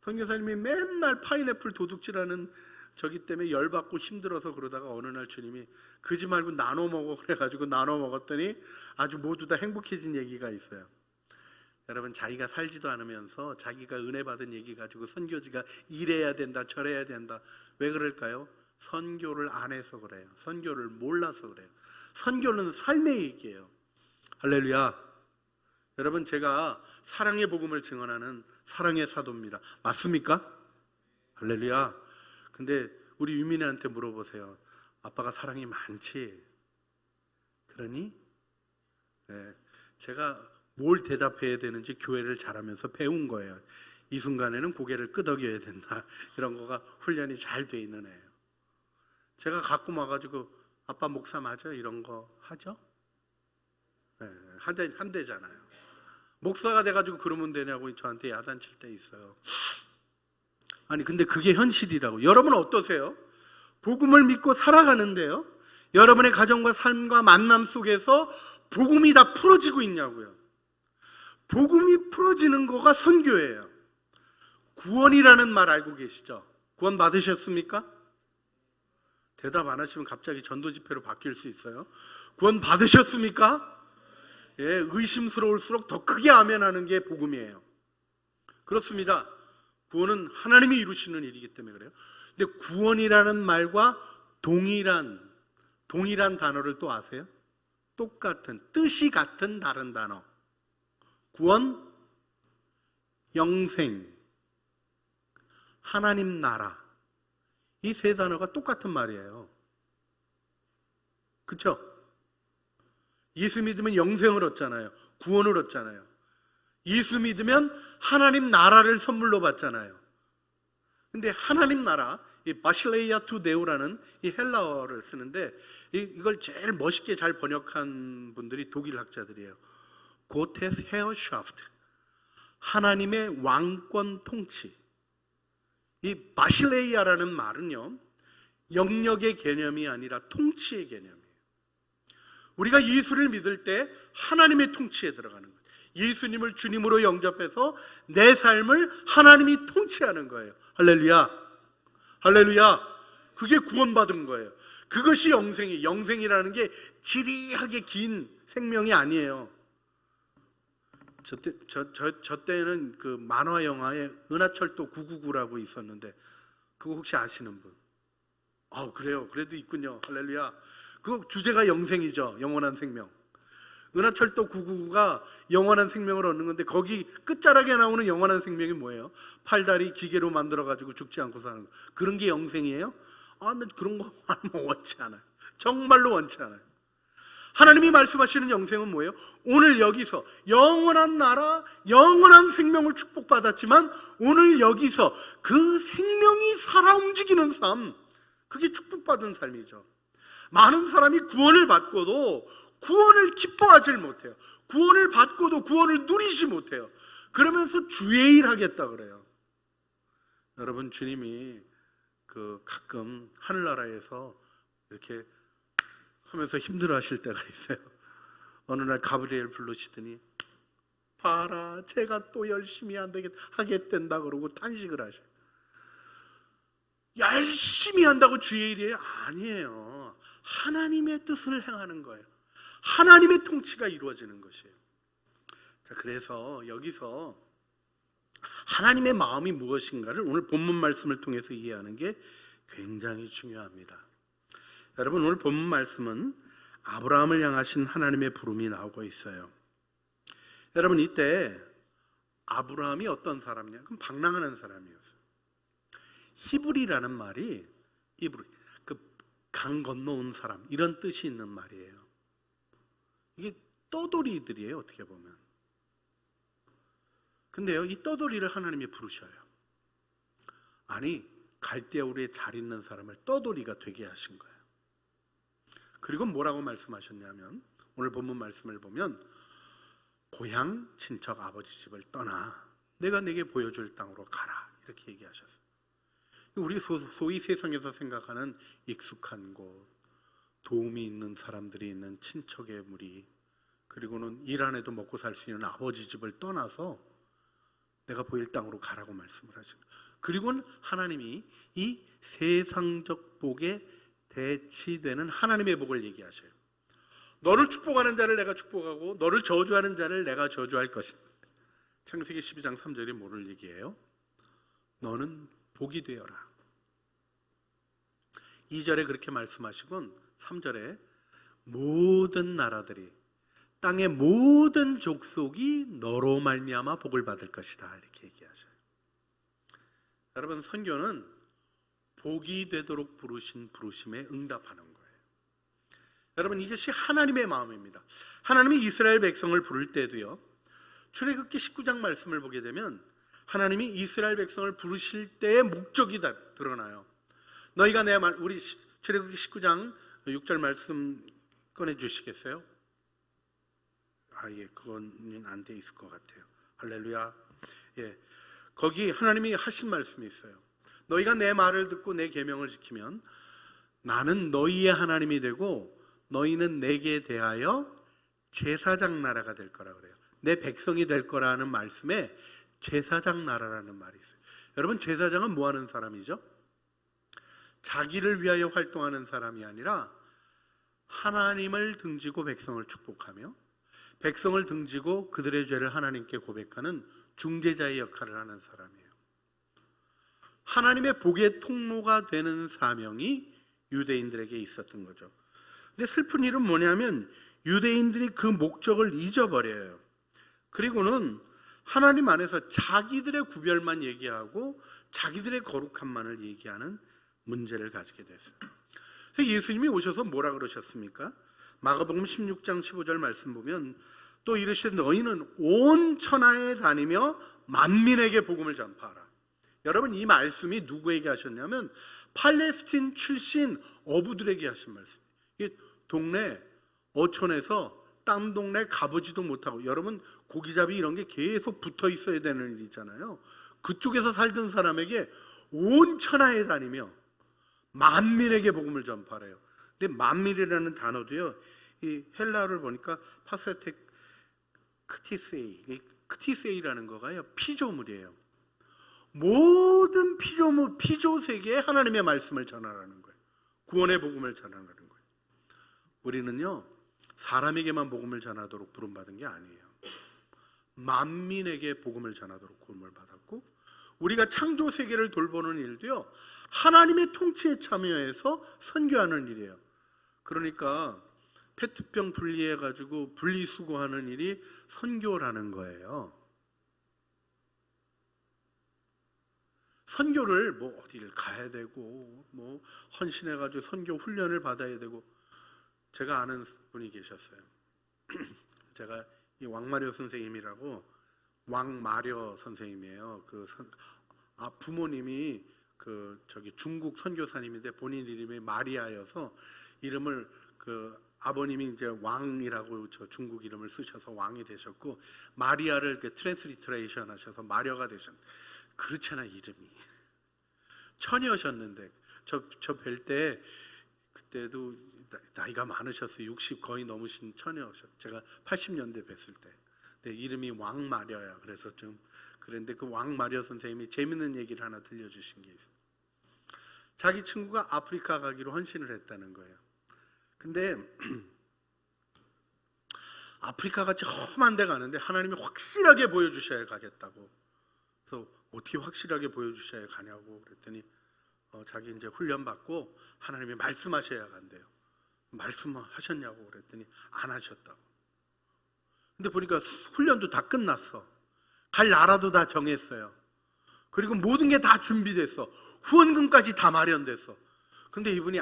선교사님이 맨날 파인애플 도둑질하는 저기 때문에 열받고 힘들어서 그러다가 어느 날 주님이 그지 말고 나눠 먹어 그래가지고 나눠 먹었더니 아주 모두 다 행복해진 얘기가 있어요. 여러분, 자기가 살지도 않으면서 자기가 은혜 받은 얘기 가지고 선교지가 이래야 된다 저래야 된다. 왜 그럴까요? 선교를 안 해서 그래요. 선교를 몰라서 그래요. 선교는 삶의 얘기예요. 할렐루야. 여러분, 제가 사랑의 복음을 증언하는 사랑의 사도입니다. 맞습니까? 할렐루야. 근데 우리 유민이한테 물어보세요. 아빠가 사랑이 많지? 그러니? 네, 제가 뭘 대답해야 되는지 교회를 잘하면서 배운 거예요. 이 순간에는 고개를 끄덕여야 된다. 이런 거가 훈련이 잘 돼 있는 애예요. 제가 가끔 와가지고 아빠 목사 맞아? 이런 거 하죠? 네, 한대잖아요. 목사가 돼가지고 그러면 되냐고 저한테 야단칠 때 있어요. 아니 근데 그게 현실이라고. 여러분 어떠세요? 복음을 믿고 살아가는데요, 여러분의 가정과 삶과 만남 속에서 복음이 다 풀어지고 있냐고요. 복음이 풀어지는 거가 선교예요. 구원이라는 말 알고 계시죠? 구원 받으셨습니까? 대답 안 하시면 갑자기 전도 집회로 바뀔 수 있어요. 구원 받으셨습니까? 예, 의심스러울수록 더 크게 아멘하는 게 복음이에요. 그렇습니다. 구원은 하나님이 이루시는 일이기 때문에 그래요. 근데 구원이라는 말과 동일한 단어를 또 아세요? 똑같은, 뜻이 같은 다른 단어. 구원, 영생, 하나님 나라. 이 세 단어가 똑같은 말이에요. 그렇죠? 예수 믿으면 영생을 얻잖아요. 구원을 얻잖아요. 예수 믿으면 하나님 나라를 선물로 받잖아요. 근데 하나님 나라, 이 바실레이아 투 데우라는 이 헬라어를 쓰는데 이걸 제일 멋있게 잘 번역한 분들이 독일 학자들이에요. 고테스 헤어샤프트, 하나님의 왕권 통치. 이 바실레이아라는 말은요, 영역의 개념이 아니라 통치의 개념이에요. 우리가 예수를 믿을 때 하나님의 통치에 들어가는 거예요. 예수님을 주님으로 영접해서 내 삶을 하나님이 통치하는 거예요. 할렐루야, 할렐루야. 그게 구원받은 거예요. 그것이 영생이라는 게 지리하게 긴 생명이 아니에요. 저 때는 그 만화 영화에 은하철도 999라고 있었는데, 그거 혹시 아시는 분? 그래요. 그래도 있군요. 할렐루야. 그 주제가 영생이죠. 영원한 생명. 은하철도 999가 영원한 생명을 얻는 건데, 거기 끝자락에 나오는 영원한 생명이 뭐예요? 팔다리 기계로 만들어가지고 죽지 않고 사는 거. 그런 게 영생이에요? 그런 거 원치 않아요. 정말로 원치 않아요. 하나님이 말씀하시는 영생은 뭐예요? 오늘 여기서 영원한 나라, 영원한 생명을 축복받았지만 오늘 여기서 그 생명이 살아 움직이는 삶, 그게 축복받은 삶이죠. 많은 사람이 구원을 받고도 구원을 기뻐하지 못해요. 구원을 받고도 구원을 누리지 못해요. 그러면서 주의 일 하겠다 그래요. 여러분, 주님이 가끔 하늘나라에서 이렇게 하면서 힘들어하실 때가 있어요. 어느 날 가브리엘 부르시더니, 봐라, 제가 또 열심히 하겠단다 그러고 탄식을 하셔요. 열심히 한다고 주의 일이 아니에요. 하나님의 뜻을 행하는 거예요. 하나님의 통치가 이루어지는 것이에요. 자, 그래서 여기서 하나님의 마음이 무엇인가를 오늘 본문 말씀을 통해서 이해하는 게 굉장히 중요합니다. 여러분, 오늘 본문 말씀은 아브라함을 향하신 하나님의 부름이 나오고 있어요. 여러분, 이때 아브라함이 어떤 사람이냐? 그럼 방랑하는 사람이었어요. 히브리라는 말이 강 건너온 사람, 이런 뜻이 있는 말이에요. 이게 떠돌이들이에요, 어떻게 보면. 근데요, 이 떠돌이를 하나님이 부르셔요. 아니, 갈대우리에 잘 있는 사람을 떠돌이가 되게 하신 거예요. 그리고 뭐라고 말씀하셨냐면, 오늘 본문 말씀을 보면 고향 친척 아버지 집을 떠나 내가 내게 보여줄 땅으로 가라, 이렇게 얘기하셨어요. 우리 소위 세상에서 생각하는 익숙한 곳, 도움이 있는 사람들이 있는 친척의 무리, 그리고는 일 안 해도 먹고 살 수 있는 아버지 집을 떠나서 내가 보일 땅으로 가라고 말씀을 하시고, 그리고는 하나님이 이 세상적 복에 대치되는 하나님의 복을 얘기하셔요. 너를 축복하는 자를 내가 축복하고 너를 저주하는 자를 내가 저주할 것이다. 창세기 12장 3절이 뭐를 얘기해요? 너는 복이 되어라. 2절에 그렇게 말씀하시곤 3절에 모든 나라들이, 땅의 모든 족속이 너로 말미암아 복을 받을 것이다, 이렇게 얘기하셔요. 여러분, 선교는 복이 되도록 부르신 부르심에 응답하는 거예요. 여러분, 이것이 하나님의 마음입니다. 하나님이 이스라엘 백성을 부를 때도요, 출애굽기 19장 말씀을 보게 되면 하나님이 이스라엘 백성을 부르실 때의 목적이 다 드러나요. 너희가 내 말, 우리 출애굽기 19장 6절 말씀 꺼내 주시겠어요? 예, 그건 안 돼 있을 것 같아요. 할렐루야. 예, 거기 하나님이 하신 말씀이 있어요. 너희가 내 말을 듣고 내 계명을 지키면 나는 너희의 하나님이 되고 너희는 내게 대하여 제사장 나라가 될 거라 그래요. 내 백성이 될 거라는 말씀에 제사장 나라라는 말이 있어요. 여러분, 제사장은 뭐 하는 사람이죠? 자기를 위하여 활동하는 사람이 아니라 하나님을 등지고 백성을 축복하며 백성을 등지고 그들의 죄를 하나님께 고백하는 중재자의 역할을 하는 사람이에요. 하나님의 복의 통로가 되는 사명이 유대인들에게 있었던 거죠. 근데 슬픈 일은 뭐냐면 유대인들이 그 목적을 잊어버려요. 그리고는 하나님 안에서 자기들의 구별만 얘기하고 자기들의 거룩함만을 얘기하는 문제를 가지게 됐어요. 그래서 예수님이 오셔서 뭐라 그러셨습니까? 마가복음 16장 15절 말씀 보면 또 이르시되 너희는 온 천하에 다니며 만민에게 복음을 전파하라. 여러분, 이 말씀이 누구에게 하셨냐면 팔레스틴 출신 어부들에게 하신 말씀. 이게 동네 어촌에서 딴 동네 가보지도 못하고, 여러분 고기잡이 이런 게 계속 붙어 있어야 되는 일이잖아요. 그쪽에서 살던 사람에게 온 천하에 다니며 만민에게 복음을 전파해요. 근데 만민이라는 단어도요, 이 헬라어를 보니까 파세텍 크티세이, 크티세이라는 거가요 피조물이에요. 모든 피조 세계에 하나님의 말씀을 전하라는 거예요. 구원의 복음을 전하라는 거예요. 우리는요 사람에게만 복음을 전하도록 부름받은 게 아니에요. 만민에게 복음을 전하도록 부름을 받았고, 우리가 창조 세계를 돌보는 일도요 하나님의 통치에 참여해서 선교하는 일이에요. 그러니까 페트병 분리해가지고 분리수거하는 일이 선교라는 거예요. 선교를 뭐 어디를 가야 되고 뭐 헌신해가지고 선교 훈련을 받아야 되고, 제가 아는 분이 계셨어요. 제가 이 왕마려 선생님이라고, 왕마려 선생님이에요. 부모님이 중국 선교사님인데 본인 이름이 마리아여서 이름을 아버님이 이제 왕이라고 중국 이름을 쓰셔서 왕이 되셨고, 마리아를 트랜스리트레이션 하셔서 마려가 되셨는데, 그렇잖아 이름이. 처녀셨는데 저 뵐 때 그때도 나이가 많으셨어요. 60 거의 넘으신 처녀셨어요. 제가 80년대 뵀을 때. 근데 이름이 왕마려야. 그래서 좀 그런데 그 왕마려 선생님이 재밌는 얘기를 하나 들려주신 게 있어요. 자기 친구가 아프리카 가기로 헌신을 했다는 거예요. 근데 아프리카 같이 험한 데 가는데 하나님이 확실하게 보여주셔야 가겠다고. 그래서 어떻게 확실하게 보여주셔야 가냐고 그랬더니 자기 이제 훈련 받고 하나님이 말씀하셔야 간대요. 말씀하셨냐고 그랬더니 안 하셨다고. 근데 보니까 훈련도 다 끝났어. 갈 나라도 다 정했어요. 그리고 모든 게 다 준비됐어. 후원금까지 다 마련됐어. 근데 이분이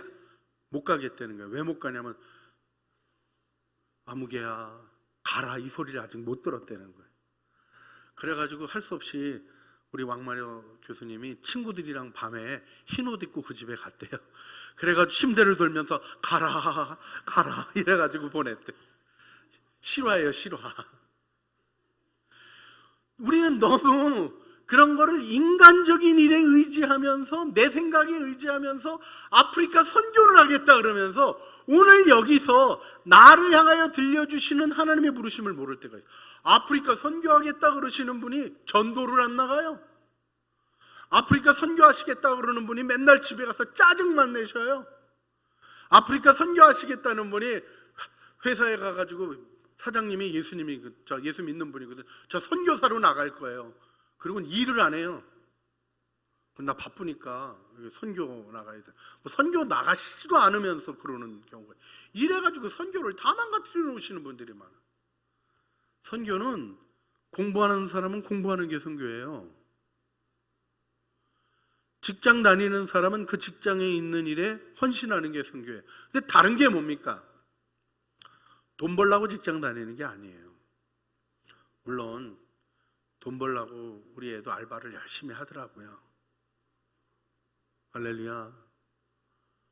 못 가겠다는 거예요. 왜 못 가냐면 아무개야 가라 이 소리를 아직 못 들었다는 거예요. 그래가지고 할 수 없이 우리 왕마려 교수님이 친구들이랑 밤에 흰 옷 입고 그 집에 갔대요. 그래가지고 침대를 돌면서 가라 이래가지고 보냈대. 실화예요, 실화. 우리는 너무 그런 거를 인간적인 일에 의지하면서, 내 생각에 의지하면서 아프리카 선교를 하겠다 그러면서 오늘 여기서 나를 향하여 들려주시는 하나님의 부르심을 모를 때가 있어요. 아프리카 선교하겠다 그러시는 분이 전도를 안 나가요. 아프리카 선교하시겠다 그러는 분이 맨날 집에 가서 짜증만 내셔요. 아프리카 선교하시겠다는 분이 회사에 가가지고 사장님이 예수 믿는 분이거든. 저 선교사로 나갈 거예요. 그리고는 일을 안 해요. 나 바쁘니까 선교 나가야 돼. 선교 나가시지도 않으면서 그러는 경우가. 이래가지고 선교를 다 망가뜨려 놓으시는 분들이 많아. 선교는 공부하는 사람은 공부하는 게 선교예요. 직장 다니는 사람은 그 직장에 있는 일에 헌신하는 게 선교예요. 근데 다른 게 뭡니까? 돈 벌려고 직장 다니는 게 아니에요. 물론 돈 벌려고 우리 애도 알바를 열심히 하더라고요. 할렐루야.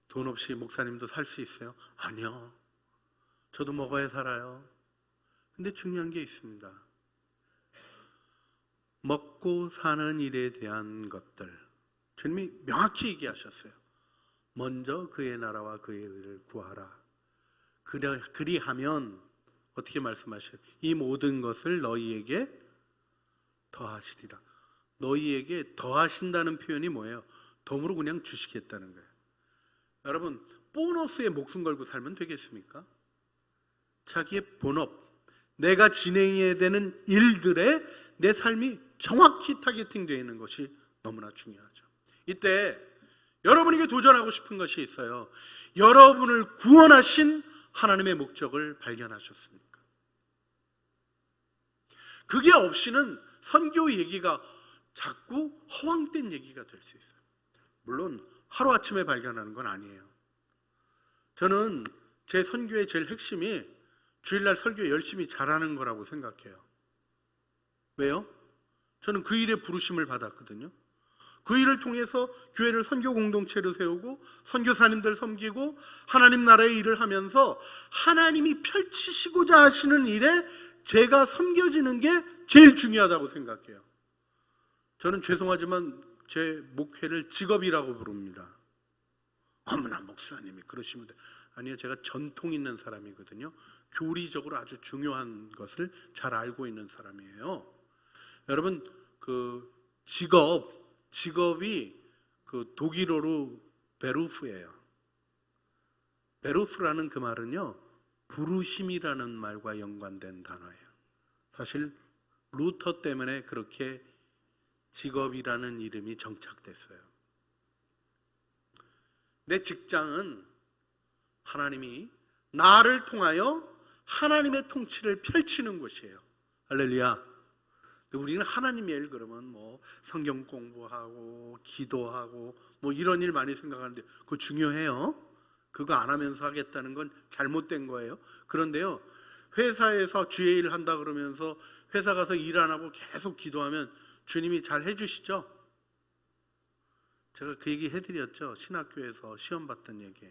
돈 없이 목사님도 살 수 있어요? 아니요. 저도 먹어야 살아요. 근데 중요한 게 있습니다. 먹고 사는 일에 대한 것들, 주님이 명확히 얘기하셨어요. 먼저 그의 나라와 그의 의를 구하라. 그리하면 어떻게 말씀하셔요? 이 모든 것을 너희에게 더하시리라. 너희에게 더하신다는 표현이 뭐예요? 덤으로 그냥 주시겠다는 거예요. 여러분, 보너스에 목숨 걸고 살면 되겠습니까? 자기의 본업, 내가 진행해야 되는 일들에 내 삶이 정확히 타겟팅되어 있는 것이 너무나 중요하죠. 이때 여러분에게 도전하고 싶은 것이 있어요. 여러분을 구원하신 하나님의 목적을 발견하셨습니까? 그게 없이는 선교 얘기가 자꾸 허황된 얘기가 될 수 있어요. 물론 하루아침에 발견하는 건 아니에요. 저는 제 선교의 제일 핵심이 주일날 설교 열심히 잘하는 거라고 생각해요. 왜요? 저는 그 일에 부르심을 받았거든요. 그 일을 통해서 교회를 선교 공동체로 세우고 선교사님들 섬기고 하나님 나라의 일을 하면서 하나님이 펼치시고자 하시는 일에 제가 섬겨지는 게 제일 중요하다고 생각해요. 저는 죄송하지만 제 목회를 직업이라고 부릅니다. 어머나 목사님이 그러시면 돼. 아니요, 제가 전통 있는 사람이거든요. 교리적으로 아주 중요한 것을 잘 알고 있는 사람이에요. 여러분, 그 직업이 그 독일어로 베루프예요. 베루프라는 그 말은요, 부르심이라는 말과 연관된 단어예요. 사실 루터 때문에 그렇게 직업이라는 이름이 정착됐어요. 내 직장은 하나님이 나를 통하여 하나님의 통치를 펼치는 곳이에요. 할렐루야. 우리는 하나님의 일 그러면 뭐 성경 공부하고 기도하고 뭐 이런 일 많이 생각하는데 그거 중요해요. 그거 안 하면서 하겠다는 건 잘못된 거예요. 그런데요, 회사에서 주의 일 한다 그러면서 회사 가서 일 안 하고 계속 기도하면 주님이 잘 해주시죠? 제가 그 얘기 해드렸죠. 신학교에서 시험 봤던 얘기.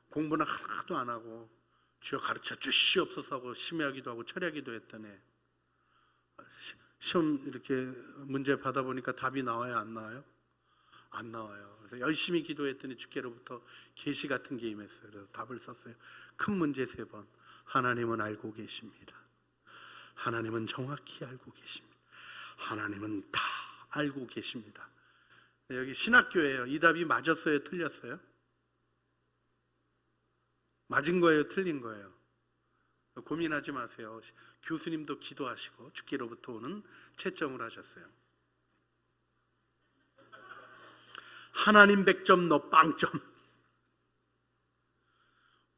공부는 하나도 안 하고 주여 가르쳐 주시옵소서 하고 심야기도 하고 철야기도 했던 애. 시험 이렇게 문제 받아보니까 답이 나와요, 안 나와요? 안 나와요. 그래서 열심히 기도했더니 주께로부터 계시 같은 게 임했어요. 그래서 답을 썼어요. 큰 문제 3번. 하나님은 알고 계십니다. 하나님은 정확히 알고 계십니다. 하나님은 다 알고 계십니다. 여기 신학교예요. 이 답이 맞았어요, 틀렸어요? 맞은 거예요, 틀린 거예요? 고민하지 마세요. 교수님도 기도하시고 주께로부터 오는 채점을 하셨어요. 하나님 100점, 너 빵점.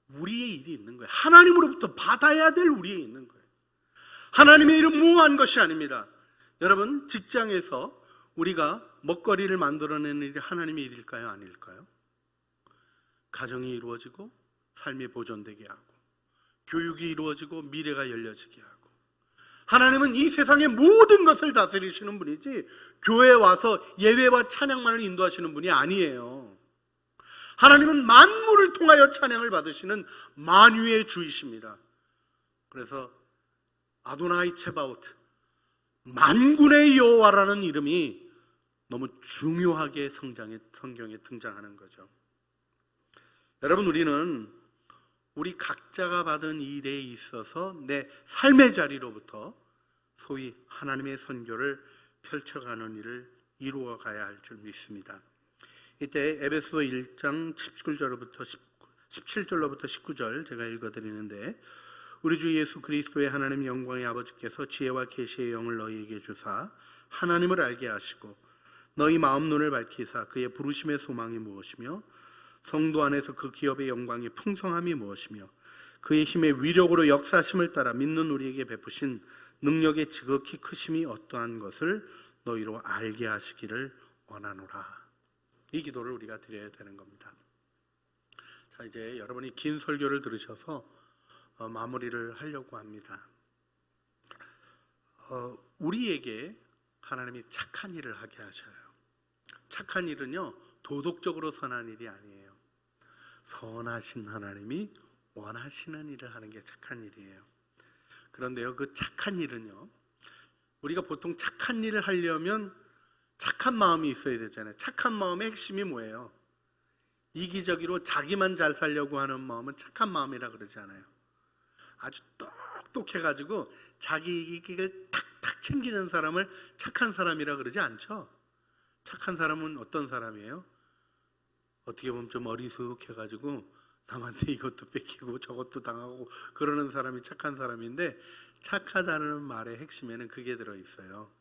우리의 일이 있는 거예요. 하나님으로부터 받아야 될 우리의 있는 거예요. 하나님의 일은 무한 것이 아닙니다. 여러분, 직장에서 우리가 먹거리를 만들어내는 일이 하나님의 일일까요, 아닐까요? 가정이 이루어지고 삶이 보존되게 하고 교육이 이루어지고 미래가 열려지게 하고, 하나님은 이 세상의 모든 것을 다스리시는 분이지 교회에 와서 예배와 찬양만을 인도하시는 분이 아니에요. 하나님은 만물을 통하여 찬양을 받으시는 만유의 주이십니다. 그래서 아도나이 체바오트, 만군의 여호와라는 이름이 너무 중요하게 성경에 등장하는 거죠. 여러분, 우리 각자가 받은 일에 있어서 내 삶의 자리로부터 소위 하나님의 선교를 펼쳐가는 일을 이루어가야 할 줄 믿습니다. 이때 에베소서 1장 17절로부터 19절 제가 읽어드리는데, 우리 주 예수 그리스도의 하나님 영광의 아버지께서 지혜와 계시의 영을 너희에게 주사 하나님을 알게 하시고 너희 마음 눈을 밝히사 그의 부르심의 소망이 무엇이며 성도 안에서 그 기업의 영광의 풍성함이 무엇이며 그의 힘의 위력으로 역사심을 따라 믿는 우리에게 베푸신 능력의 지극히 크심이 어떠한 것을 너희로 알게 하시기를 원하노라. 이 기도를 우리가 드려야 되는 겁니다. 자, 이제 여러분이 긴 설교를 들으셔서 마무리를 하려고 합니다. 우리에게 하나님이 착한 일을 하게 하셔요. 착한 일은요, 도덕적으로 선한 일이 아니에요. 선하신 하나님이 원하시는 일을 하는 게 착한 일이에요. 그런데요, 그 착한 일은요, 우리가 보통 착한 일을 하려면 착한 마음이 있어야 되잖아요. 착한 마음의 핵심이 뭐예요? 이기적으로 자기만 잘 살려고 하는 마음은 착한 마음이라 그러지 않아요. 아주 똑똑해가지고 자기 이익을 탁탁 챙기는 사람을 착한 사람이라 그러지 않죠. 착한 사람은 어떤 사람이에요? 어떻게 보면 좀 어리숙해가지고 남한테 이것도 뺏기고 저것도 당하고 그러는 사람이 착한 사람인데, 착하다는 말의 핵심에는 그게 들어있어요.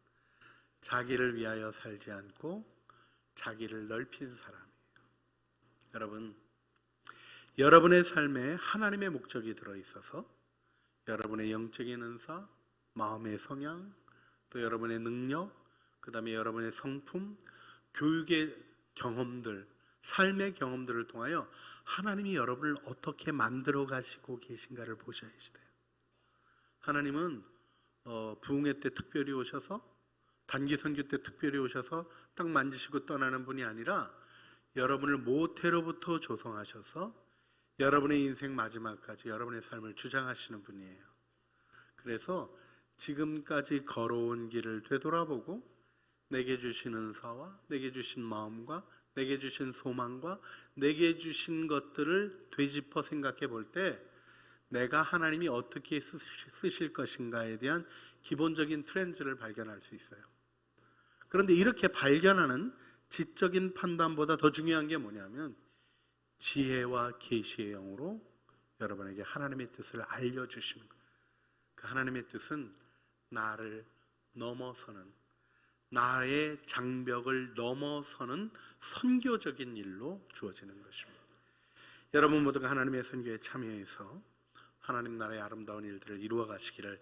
자기를 위하여 살지 않고 자기를 넓힌 사람이에요. 여러분, 여러분의 삶에 하나님의 목적이 들어있어서 여러분의 영적인 은사, 마음의 성향, 또 여러분의 능력, 그 다음에 여러분의 성품, 교육의 경험들, 삶의 경험들을 통하여 하나님이 여러분을 어떻게 만들어 가시고 계신가를 보셔야지 돼요. 하나님은 부흥회 때 특별히 오셔서 단기 선교 때 특별히 오셔서 딱 만지시고 떠나는 분이 아니라 여러분을 모태로부터 조성하셔서 여러분의 인생 마지막까지 여러분의 삶을 주장하시는 분이에요. 그래서 지금까지 걸어온 길을 되돌아보고 내게 주신 은사와 내게 주신 마음과 내게 주신 소망과 내게 주신 것들을 되짚어 생각해 볼 때 내가 하나님이 어떻게 쓰실 것인가에 대한 기본적인 트렌드를 발견할 수 있어요. 그런데 이렇게 발견하는 지적인 판단보다 더 중요한 게 뭐냐면 지혜와 계시의 영으로 여러분에게 하나님의 뜻을 알려주시는 거예요. 그 하나님의 뜻은 나를 넘어서는, 나의 장벽을 넘어서는 선교적인 일로 주어지는 것입니다. 여러분 모두가 하나님의 선교에 참여해서 하나님 나라의 아름다운 일들을 이루어 가시기를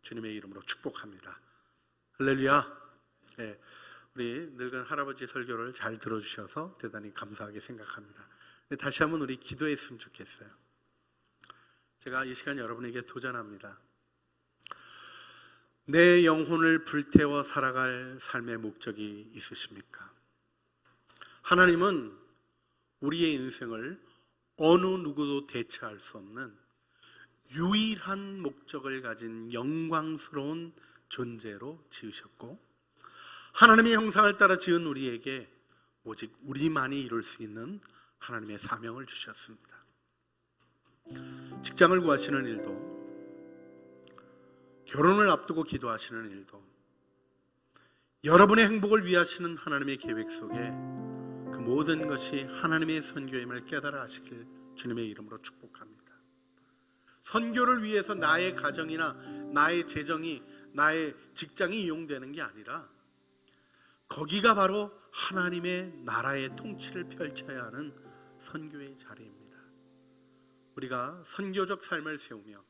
주님의 이름으로 축복합니다. 할렐루야. 네, 우리 늙은 할아버지 설교를 잘 들어주셔서 대단히 감사하게 생각합니다. 다시 한번 우리 기도했으면 좋겠어요. 제가 이 시간 여러분에게 도전합니다. 내 영혼을 불태워 살아갈 삶의 목적이 있으십니까? 하나님은 우리의 인생을 어느 누구도 대체할 수 없는 유일한 목적을 가진 영광스러운 존재로 지으셨고 하나님의 형상을 따라 지은 우리에게 오직 우리만이 이룰 수 있는 하나님의 사명을 주셨습니다. 직장을 구하시는 일도 결혼을 앞두고 기도하시는 일도 여러분의 행복을 위하시는 하나님의 계획 속에 그 모든 것이 하나님의 선교임을 깨달아 하시길 주님의 이름으로 축복합니다. 선교를 위해서 나의 가정이나 나의 재정이 나의 직장이 이용되는 게 아니라 거기가 바로 하나님의 나라의 통치를 펼쳐야 하는 선교의 자리입니다. 우리가 선교적 삶을 세우며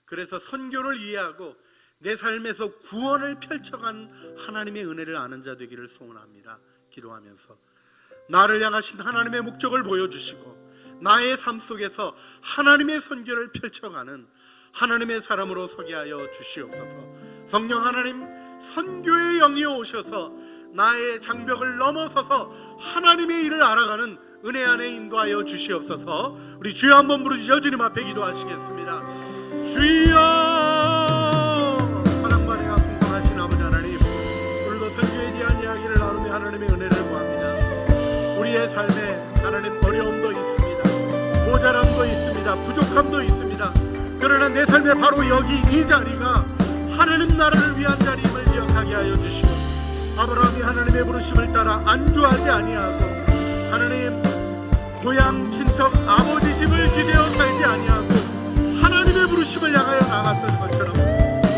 그래서 선교를 이해하고 내 삶에서 구원을 펼쳐간 하나님의 은혜를 아는 자 되기를 소원합니다. 기도하면서 나를 향하신 하나님의 목적을 보여주시고 나의 삶 속에서 하나님의 선교를 펼쳐가는 하나님의 사람으로 서게 하여 주시옵소서. 성령 하나님, 선교의 영이 오셔서 나의 장벽을 넘어서서 하나님의 일을 알아가는 은혜 안에 인도하여 주시옵소서. 우리 주여 한번 부르시죠. 주님 앞에 기도하시겠습니다. 주여, 사랑과 은혜가 풍성하신 아버지 하나님, 오늘도 선교에 대한 이야기를 나누며 하나님의 은혜를 구합니다. 우리의 삶에 하나님 어려움도 있습니다. 모자람도 있습니다. 부족함도 있습니다. 그러나 내 삶에 바로 여기 이 자리가 하나님 나라를 위한 자리임을 기억하게 하여 주시고 아브라함이 하나님의 부르심을 따라 안주하지 아니하고 하나님 고향 친척 아버지 집을 기대어 살지 아니하고 하나님의 부르심을 향하여 나갔던 것처럼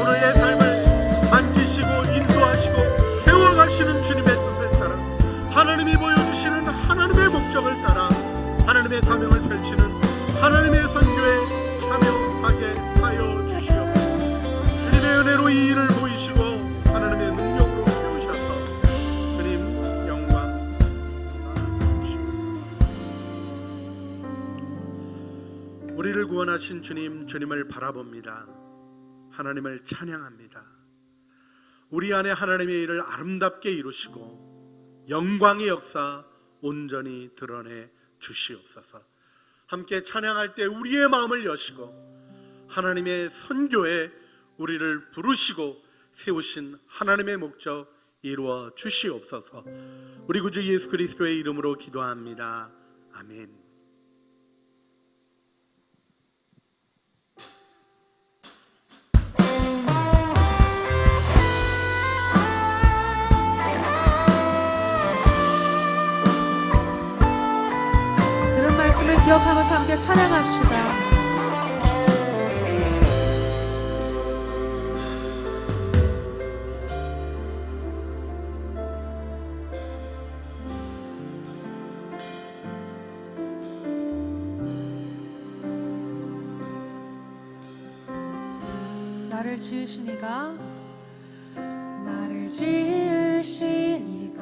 오늘 내 삶을 만지시고 인도하시고 세워가시는 주님의 뜻을 따라 하나님이 보여주시는 하나님의 목적을 따라 하나님의 사명을 펼치는 하나님의 선교에 참여하게 하여 주시옵소서. 주님의 은혜로 이 일을 보이시고 하나님의 능력으로 세우셔서 주님 영광 주시옵소서. 우리를 구원하신 주님, 주님을 바라봅니다. 하나님을 찬양합니다. 우리 안에 하나님의 일을 아름답게 이루시고 영광의 역사 온전히 드러내 주시옵소서. 함께 찬양할 때 우리의 마음을 여시고 하나님의 선교에 우리를 부르시고 세우신 하나님의 목적 이루어 주시옵소서. 우리 구주 예수 그리스도의 이름으로 기도합니다. 아멘. 말씀을 기억하면서 함께 찬양합시다. 나를 지으시니가 나를 지으시니가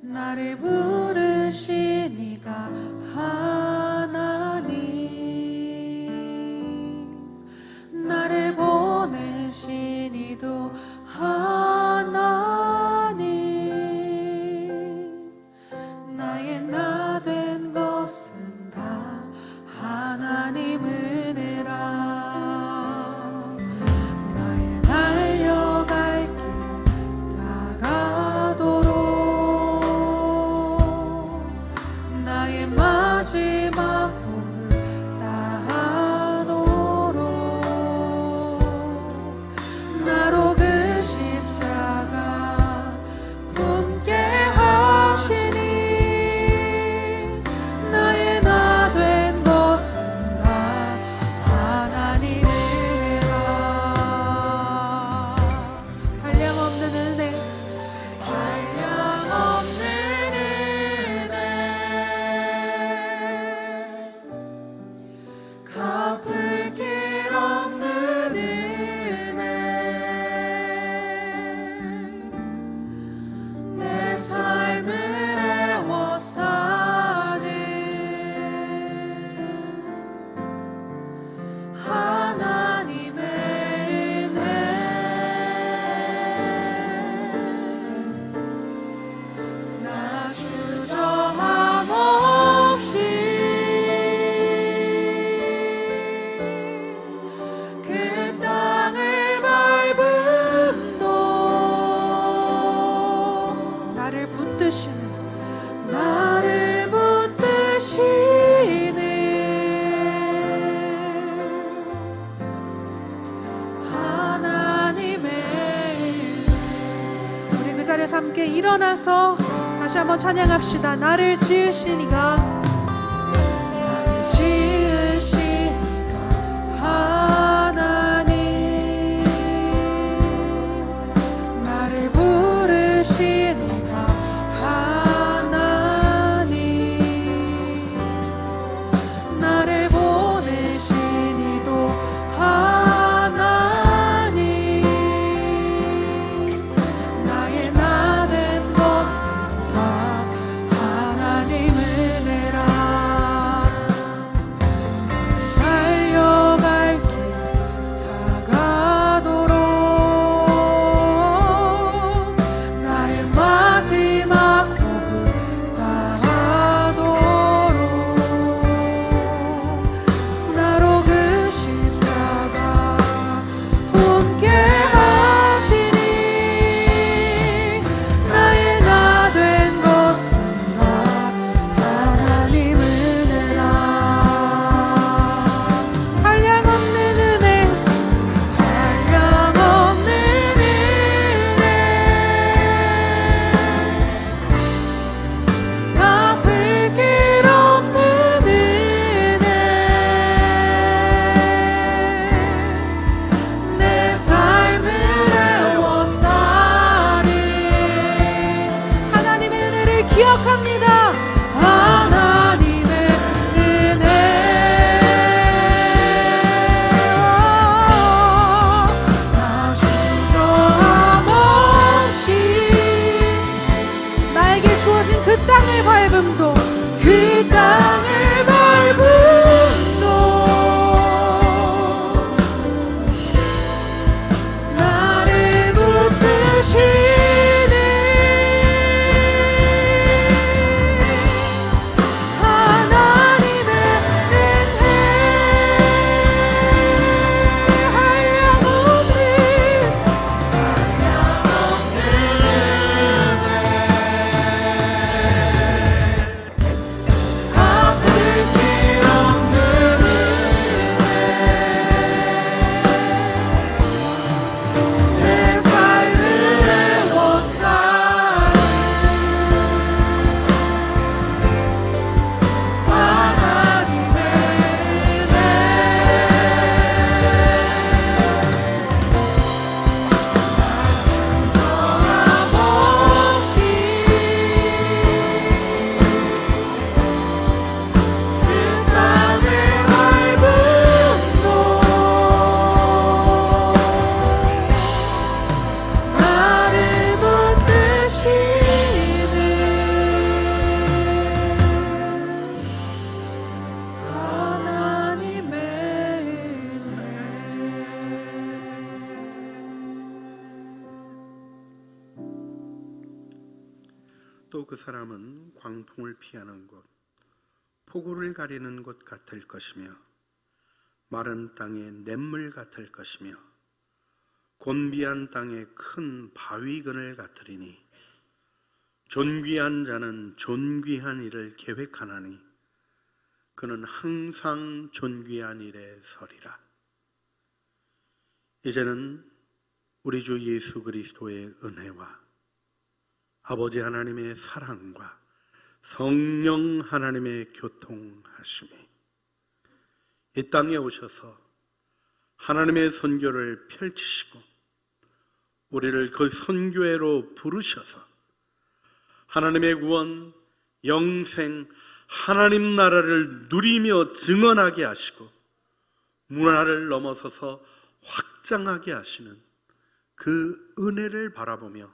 나를 부르시니가 하나님 자리에서 함께 일어나서 다시 한번 찬양합시다. 나를 지으시니가, 나를 지으시니가 하나님, 나를 부르시니가 하나님, 나를 보내시니도 하나님, 나의 나 된 것은 다 하나님 은혜라. 달려갈 길 다가도록 나의 마지막 호흡 다하도록 나로 그 십자가 품게 하시니 나의 나 된 것은 다 하나님 은혜라. 한량없는 은혜, 한량없는 은혜, 갚을 길 없는 은혜, 내 삶을 애워싸리. 하나님의 은혜를 기억합니다. 하나님의 은혜, 나 주저함 없이 나에게 주어진 그 땅을 밟음도, 그 땅을 밟음도 나를 붙드시네. 하나님의 은혜, 한량없는 갚을 길 없는 은혜, 내 삶을 애워싸리. 하나님의 은혜, 주저함 없이 그 땅을 밟음도 나를 붙드시는 하나님의 은혜. 또 그 사람은 광풍을 피하는 곳, 폭우를 가리는 곳 같을 것이며 마른 땅의 냇물 같을 것이며 곤비한 땅의 큰 바위근을 같으리니 존귀한 자는 존귀한 일을 계획하나니 그는 항상 존귀한 일에 서리라. 이제는 우리 주 예수 그리스도의 은혜와 아버지 하나님의 사랑과 성령 하나님의 교통하심이 이 땅에 오셔서 하나님의 선교를 펼치시고 우리를 그 선교회로 부르셔서 하나님의 구원, 영생, 하나님 나라를 누리며 증언하게 하시고 문화를 넘어서서 확장하게 하시는 그 은혜를 바라보며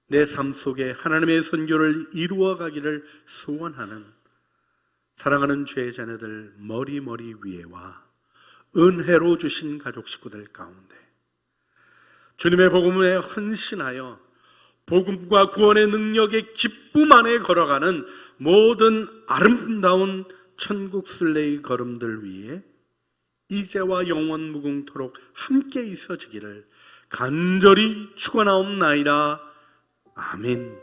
내 삶 속에 하나님의 선교를 이루어 가기를 소원하는 사랑하는 죄의 자녀들 머리 위에와 은혜로 주신 가족 식구들 가운데 주님의 복음에 헌신하여 복음과 구원의 능력의 기쁨 안에 걸어가는 모든 아름다운 천국 순례의 걸음들 위에 이제와 영원 무궁토록 함께 있어지기를 간절히 축원하옵나이다. 아멘.